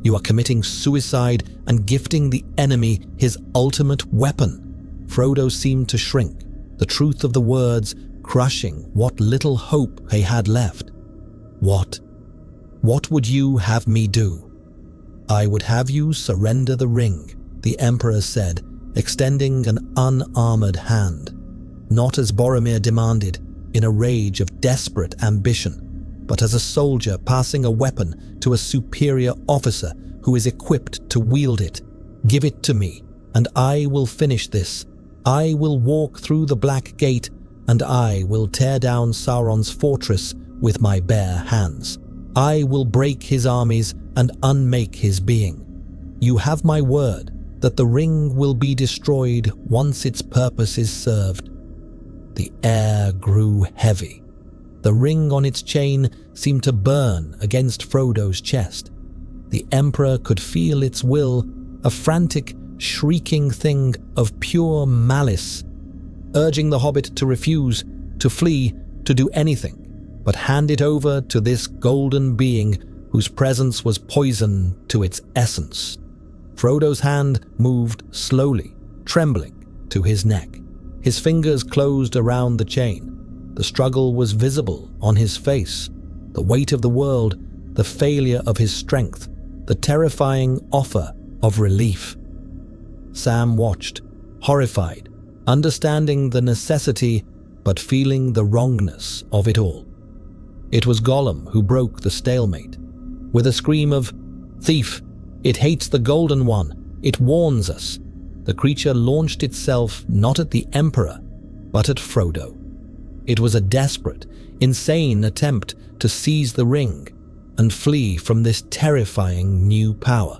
S2: You are committing suicide and gifting the enemy his ultimate weapon." Frodo seemed to shrink, the truth of the words crushing what little hope he had left. What would you have me do?" "I would have you surrender the ring," the Emperor said, extending an unarmored hand. Not as Boromir demanded, in a rage of desperate ambition, but as a soldier passing a weapon to a superior officer who is equipped to wield it. "Give it to me, and I will finish this. I will walk through the Black Gate, and I will tear down Sauron's fortress with my bare hands. I will break his armies and unmake his being. You have my word that the ring will be destroyed once its purpose is served." The air grew heavy. The ring on its chain seemed to burn against Frodo's chest. The Emperor could feel its will, a frantic, shrieking thing of pure malice, urging the hobbit to refuse, to flee, to do anything, but hand it over to this golden being whose presence was poison to its essence. Frodo's hand moved slowly, trembling, to his neck. His fingers closed around the chain. The struggle was visible on his face, the weight of the world, the failure of his strength, the terrifying offer of relief. Sam watched, horrified, understanding the necessity but feeling the wrongness of it all. It was Gollum who broke the stalemate. With a scream of, "Thief! It hates the Golden One! It warns us!" the creature launched itself not at the Emperor, but at Frodo. It was a desperate, insane attempt to seize the ring and flee from this terrifying new power.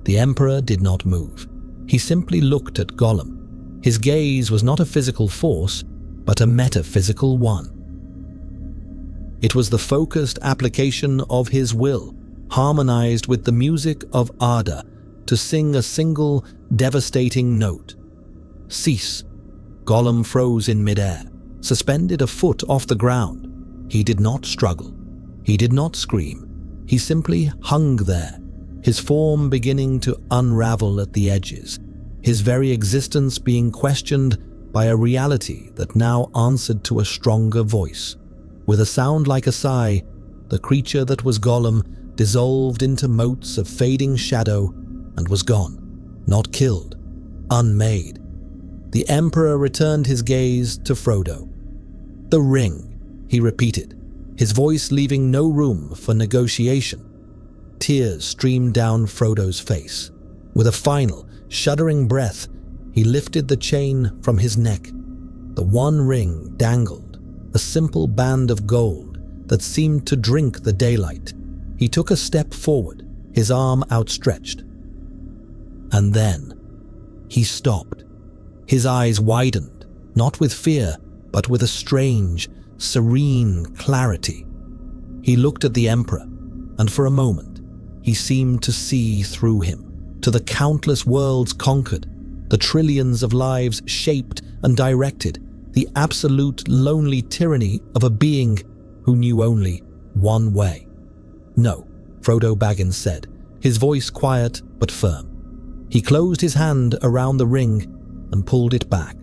S2: The Emperor did not move. He simply looked at Gollum. His gaze was not a physical force, but a metaphysical one. It was the focused application of his will, harmonized with the music of Arda, to sing a single, devastating note. "Cease." Gollum froze in midair, suspended a foot off the ground. He did not struggle. He did not scream. He simply hung there, his form beginning to unravel at the edges, his very existence being questioned by a reality that now answered to a stronger voice. With a sound like a sigh, the creature that was Gollum dissolved into motes of fading shadow and was gone, not killed, unmade. The Emperor returned his gaze to Frodo. "The ring," he repeated, his voice leaving no room for negotiation. Tears streamed down Frodo's face. With a final, shuddering breath, he lifted the chain from his neck. The one ring dangled, a simple band of gold that seemed to drink the daylight. He took a step forward, his arm outstretched. And then he stopped. His eyes widened, not with fear, but with a strange, serene clarity. He looked at the Emperor, and for a moment, he seemed to see through him, to the countless worlds conquered, the trillions of lives shaped and directed, the absolute lonely tyranny of a being who knew only one way. "No," Frodo Baggins said, his voice quiet but firm. He closed his hand around the ring and pulled it back.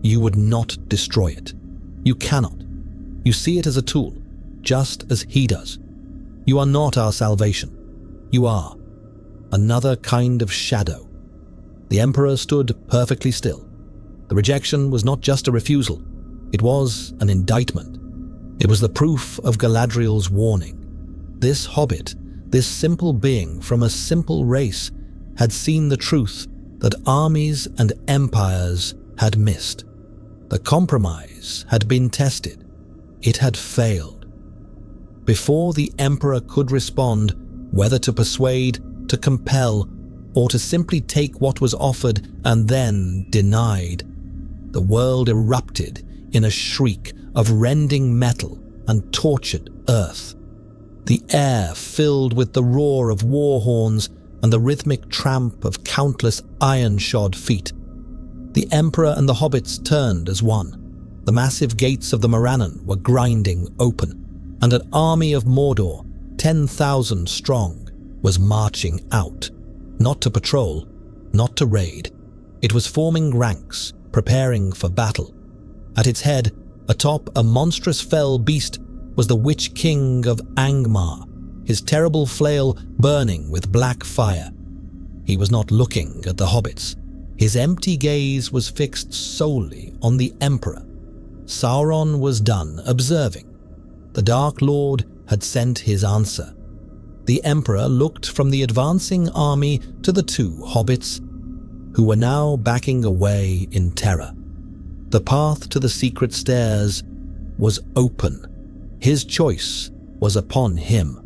S2: "You would not destroy it. You cannot. You see it as a tool, just as he does. You are not our salvation. You are another kind of shadow." The Emperor stood perfectly still. The rejection was not just a refusal, it was an indictment. It was the proof of Galadriel's warning. This hobbit, this simple being from a simple race, had seen the truth that armies and empires had missed. The compromise had been tested. It had failed. Before the Emperor could respond, whether to persuade, to compel, or to simply take what was offered and then denied, the world erupted in a shriek of rending metal and tortured earth. The air filled with the roar of war horns and the rhythmic tramp of countless iron-shod feet. The Emperor and the hobbits turned as one. The massive gates of the Morannon were grinding open, and an army of Mordor, 10,000 strong, was marching out. Not to patrol, not to raid. It was forming ranks, preparing for battle. At its head, atop a monstrous fell beast, was the Witch-king of Angmar, his terrible flail burning with black fire. He was not looking at the hobbits. His empty gaze was fixed solely on the Emperor. Sauron was done observing. The Dark Lord had sent his answer. The Emperor looked from the advancing army to the two hobbits, who were now backing away in terror. The path to the secret stairs was open. His choice was upon him.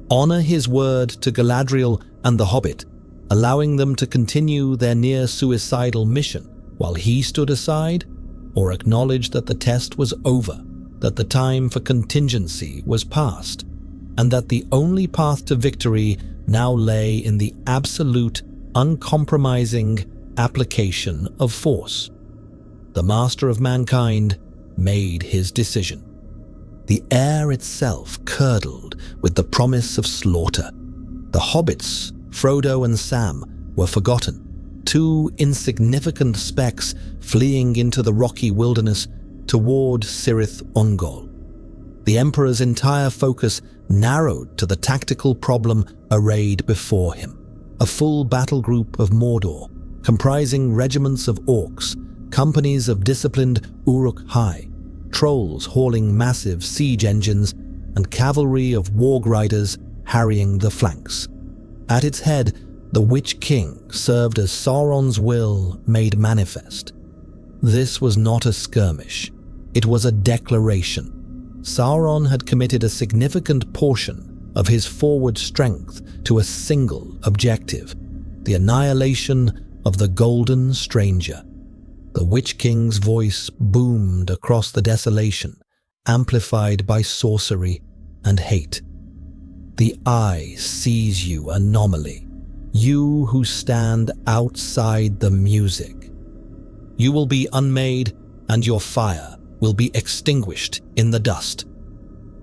S2: Honor his word to Galadriel and the hobbit, allowing them to continue their near-suicidal mission while he stood aside, or acknowledge that the test was over, that the time for contingency was past, and that the only path to victory now lay in the absolute, uncompromising application of force. The master of mankind made his decision. The air itself curdled with the promise of slaughter. The hobbits, Frodo and Sam, were forgotten, two insignificant specks fleeing into the rocky wilderness toward Cirith Ungol. The Emperor's entire focus narrowed to the tactical problem arrayed before him. A full battle group of Mordor, comprising regiments of orcs, companies of disciplined Uruk-hai, trolls hauling massive siege engines, and cavalry of warg riders harrying the flanks. At its head, the Witch-king served as Sauron's will made manifest. This was not a skirmish. It was a declaration. Sauron had committed a significant portion of his forward strength to a single objective, the annihilation of the Golden Stranger. The Witch-king's voice boomed across the desolation, amplified by sorcery and hate. The eye sees you, anomaly, you who stand outside the music. You will be unmade, and your fire will be extinguished in the dust.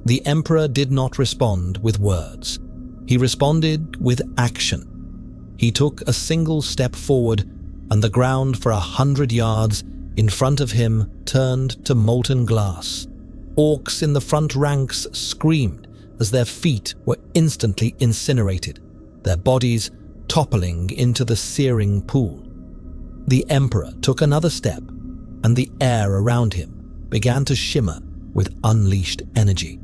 S2: The Emperor did not respond with words. He responded with action. He took a single step forward, and the ground for 100 yards in front of him turned to molten glass. Orcs in the front ranks screamed as their feet were instantly incinerated, their bodies toppling into the searing pool. The Emperor took another step, and the air around him began to shimmer with unleashed energy.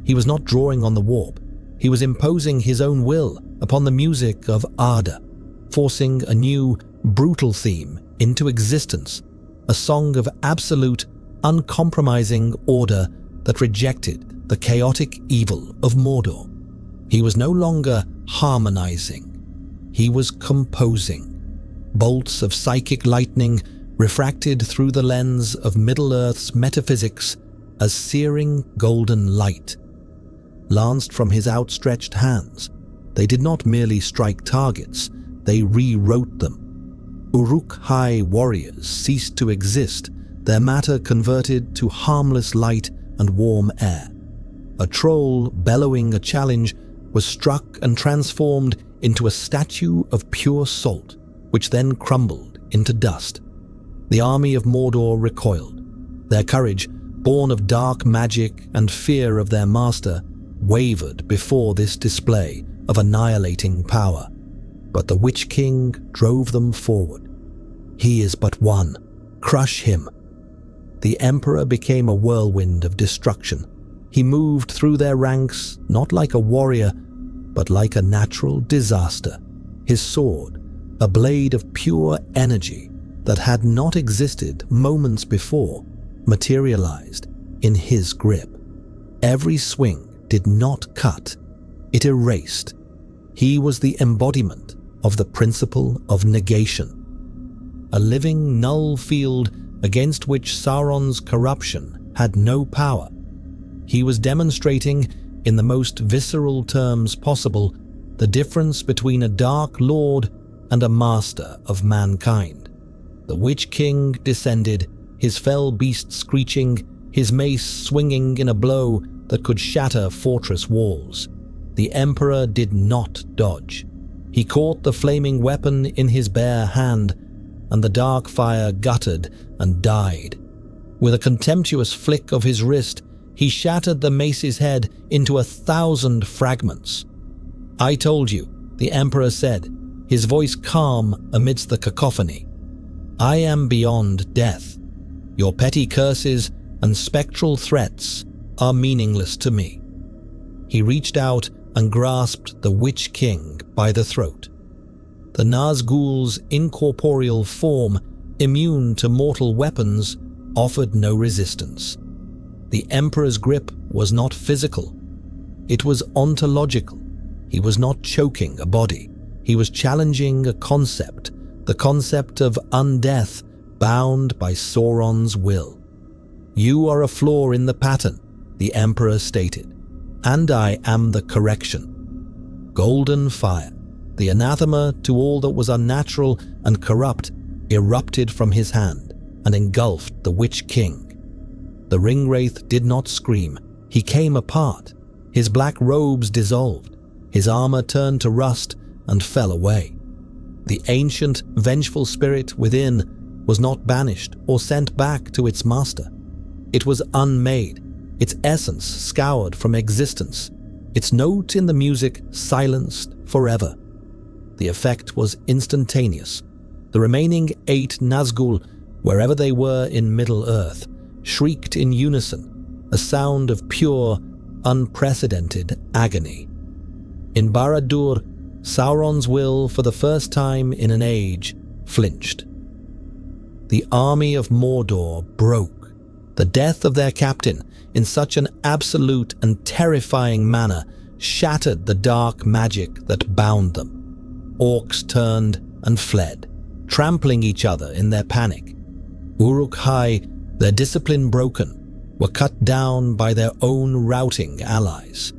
S2: He was not drawing on the warp. He was imposing his own will upon the music of Arda. forcing a new, brutal theme into existence, a song of absolute, uncompromising order that rejected the chaotic evil of Mordor. He was no longer harmonizing, he was composing. Bolts of psychic lightning refracted through the lens of Middle-earth's metaphysics as searing golden light. Lanced from his outstretched hands, they did not merely strike targets, they rewrote them. Uruk-hai warriors ceased to exist, their matter converted to harmless light and warm air. A troll bellowing a challenge was struck and transformed into a statue of pure salt, which then crumbled into dust. The army of Mordor recoiled. Their courage, born of dark magic and fear of their master, wavered before this display of annihilating power. But the Witch-king drove them forward. He is but one. Crush him. The Emperor became a whirlwind of destruction. He moved through their ranks not like a warrior, but like a natural disaster. His sword, a blade of pure energy that had not existed moments before, materialized in his grip. Every swing did not cut, it erased. He was the embodiment of the principle of negation, a living null field against which Sauron's corruption had no power. He was demonstrating, in the most visceral terms possible, the difference between a dark lord and a master of mankind. The Witch-king descended, his fell beast screeching, his mace swinging in a blow that could shatter fortress walls. The Emperor did not dodge. He caught the flaming weapon in his bare hand, and the dark fire guttered and died. With a contemptuous flick of his wrist, he shattered the mace's head into 1,000 fragments. "I told you," the Emperor said, his voice calm amidst the cacophony. "I am beyond death. Your petty curses and spectral threats are meaningless to me." He reached out and grasped the Witch-king by the throat. The Nazgul's incorporeal form, immune to mortal weapons, offered no resistance. The Emperor's grip was not physical. It was ontological. He was not choking a body. He was challenging a concept, the concept of undeath bound by Sauron's will. "You are a flaw in the pattern," the Emperor stated, "and I am the correction." Golden fire, the anathema to all that was unnatural and corrupt, erupted from his hand and engulfed the Witch-king. The ringwraith did not scream. He came apart. His black robes dissolved. His armor turned to rust and fell away. The ancient, vengeful spirit within was not banished or sent back to its master. It was unmade, its essence scoured from existence, its note in the music silenced forever. The effect was instantaneous. The remaining 8 Nazgul, wherever they were in Middle-earth, shrieked in unison, a sound of pure, unprecedented agony. In Barad-dûr, Sauron's will, for the first time in an age, flinched. The army of Mordor broke. The death of their captain, in such an absolute and terrifying manner, shattered the dark magic that bound them. Orcs turned and fled, trampling each other in their panic. Uruk-hai, their discipline broken, were cut down by their own routing allies.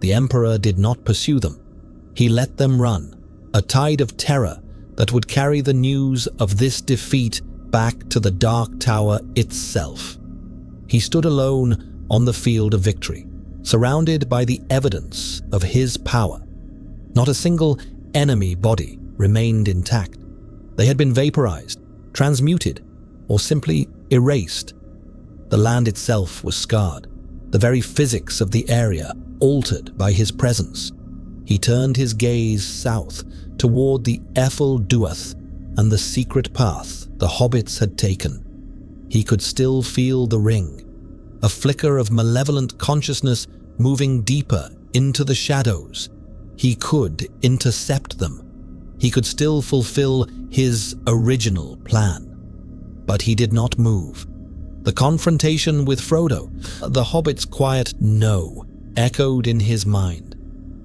S2: The Emperor did not pursue them. He let them run, a tide of terror that would carry the news of this defeat back to the Dark Tower itself. He stood alone on the field of victory, surrounded by the evidence of his power. Not a single enemy body remained intact. They had been vaporized, transmuted, or simply erased. The land itself was scarred, the very physics of the area altered by his presence. He turned his gaze south toward the Ethel Duath and the secret path the hobbits had taken. He could still feel the ring, a flicker of malevolent consciousness moving deeper into the shadows. He could intercept them. he could still fulfill his original plan. But he did not move. The confrontation with Frodo, the hobbit's quiet no, echoed in his mind.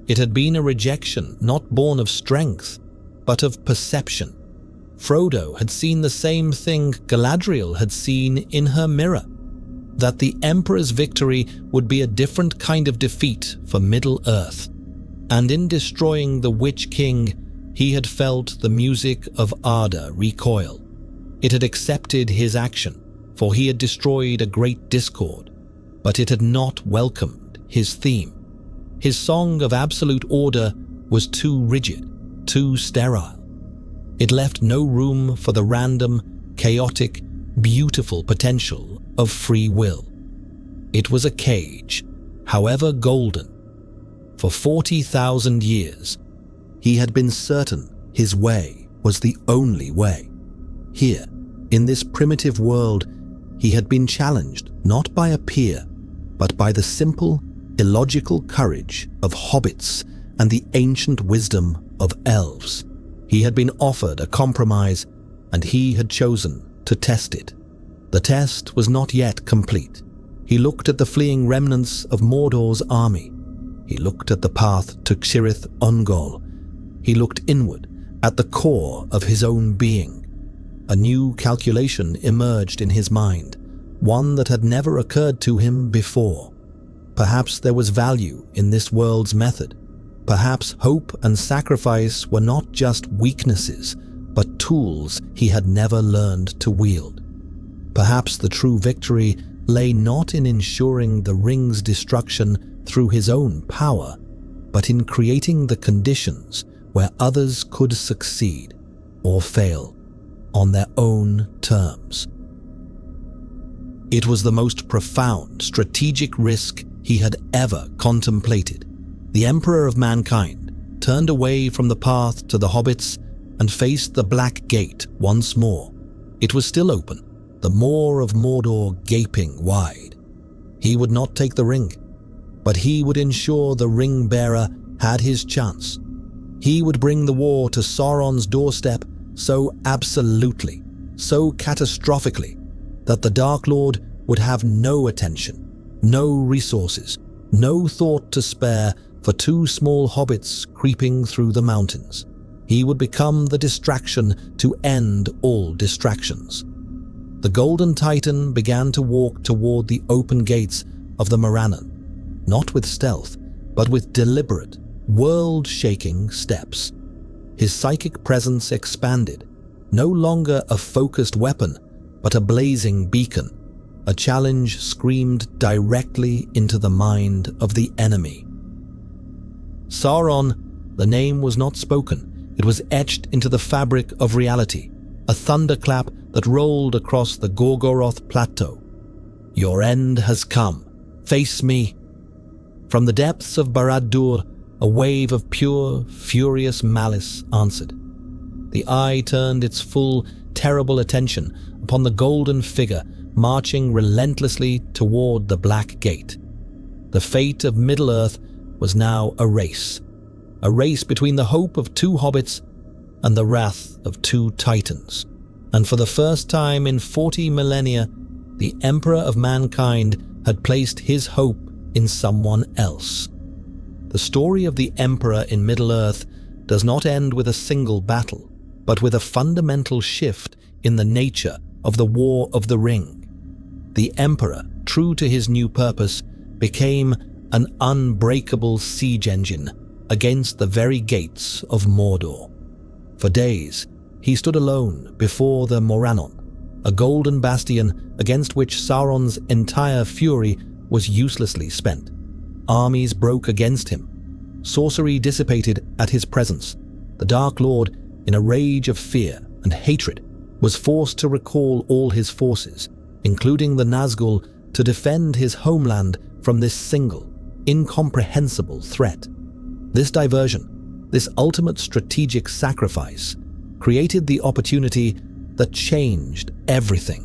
S2: It had been a rejection not born of strength, but of perception. Frodo had seen the same thing Galadriel had seen in her mirror, that the Emperor's victory would be a different kind of defeat for Middle-earth. And in destroying the Witch-king, he had felt the music of Arda recoil. It had accepted his action, for he had destroyed a great discord, but it had not welcomed his theme. His song of absolute order was too rigid, too sterile. It left no room for the random, chaotic, beautiful potential of free will. It was a cage, however golden. For 40,000 years, he had been certain his way was the only way. Here, in this primitive world, he had been challenged not by a peer, but by the simple, illogical courage of hobbits and the ancient wisdom of elves. He had been offered a compromise, and he had chosen to test it. The test was not yet complete. He looked at the fleeing remnants of Mordor's army. He looked at the path to Cirith Ungol. He looked inward at the core of his own being. A new calculation emerged in his mind, one that had never occurred to him before. Perhaps there was value in this world's method. Perhaps hope and sacrifice were not just weaknesses, but tools he had never learned to wield. Perhaps the true victory lay not in ensuring the ring's destruction through his own power, but in creating the conditions where others could succeed or fail on their own terms. It was the most profound strategic risk he had ever contemplated. The Emperor of Mankind turned away from the path to the hobbits and faced the Black Gate once more. It was still open, the maw of Mordor gaping wide. He would not take the ring, but he would ensure the ring-bearer had his chance. He would bring the war to Sauron's doorstep so absolutely, so catastrophically, that the Dark Lord would have no attention, no resources, no thought to spare for two small hobbits creeping through the mountains. He would become the distraction to end all distractions. The Golden Titan began to walk toward the open gates of the Morannon, not with stealth, but with deliberate, world-shaking steps. His psychic presence expanded, no longer a focused weapon, but a blazing beacon. A challenge screamed directly into the mind of the enemy. Sauron, the name was not spoken. It was etched into the fabric of reality, a thunderclap that rolled across the Gorgoroth plateau. Your end has come. Face me. From the depths of Barad-dûr, a wave of pure, furious malice answered. The eye turned its full, terrible attention upon the golden figure marching relentlessly toward the Black Gate. The fate of Middle-earth was now a race between the hope of two hobbits and the wrath of two titans. And for the first time in 40 millennia, the Emperor of Mankind had placed his hope in someone else. The story of the Emperor in Middle-earth does not end with a single battle, but with a fundamental shift in the nature of the War of the Ring. The Emperor, true to his new purpose, became an unbreakable siege engine against the very gates of Mordor. For days, he stood alone before the Morannon, a golden bastion against which Sauron's entire fury was uselessly spent. Armies broke against him. Sorcery dissipated at his presence. The Dark Lord, in a rage of fear and hatred, was forced to recall all his forces, including the Nazgûl, to defend his homeland from this single, incomprehensible threat. This diversion, this ultimate strategic sacrifice, created the opportunity that changed everything.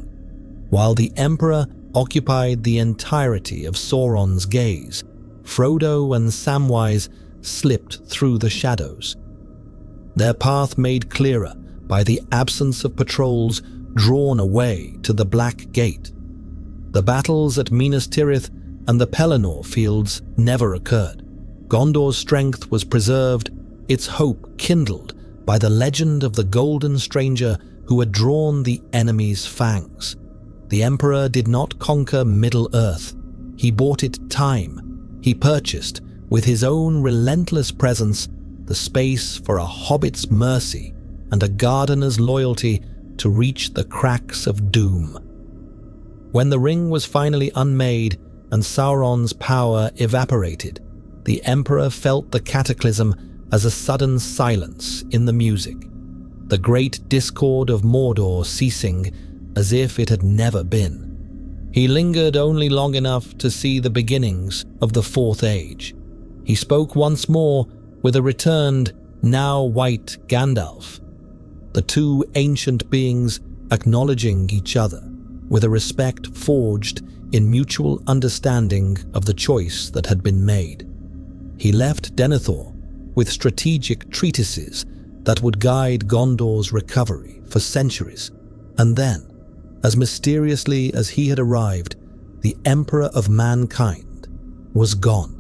S2: While the Emperor occupied the entirety of Sauron's gaze, Frodo and Samwise slipped through the shadows. their path made clearer by the absence of patrols drawn away to the Black Gate. The battles at Minas Tirith and the Pelennor fields never occurred. Gondor's strength was preserved, its hope kindled by the legend of the Golden Stranger who had drawn the enemy's fangs. The Emperor did not conquer Middle-earth. He bought it time. He purchased, with his own relentless presence, the space for a hobbit's mercy and a gardener's loyalty to reach the cracks of doom. When the ring was finally unmade and Sauron's power evaporated, the Emperor felt the cataclysm as a sudden silence in the music, the great discord of Mordor ceasing as if it had never been. He lingered only long enough to see the beginnings of the Fourth Age. He spoke once more with a returned, now white Gandalf, the two ancient beings acknowledging each other with a respect forged in mutual understanding of the choice that had been made. He left Denethor with strategic treatises that would guide Gondor's recovery for centuries, and then, as mysteriously as he had arrived, the Emperor of Mankind was gone.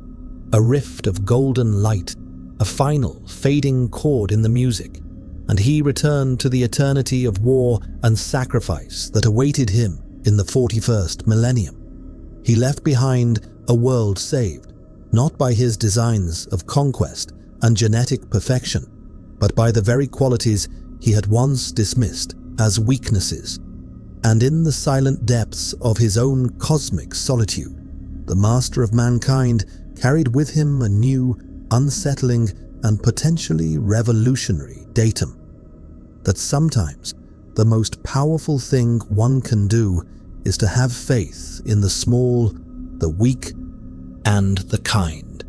S2: A rift of golden light, a final fading chord in the music, and he returned to the eternity of war and sacrifice that awaited him in the 41st millennium. He left behind a world saved, not by his designs of conquest and genetic perfection, but by the very qualities he had once dismissed as weaknesses. And in the silent depths of his own cosmic solitude, the master of mankind carried with him a new, unsettling, and potentially revolutionary datum. That sometimes the most powerful thing one can do is to have faith in the small, the weak, and the kind.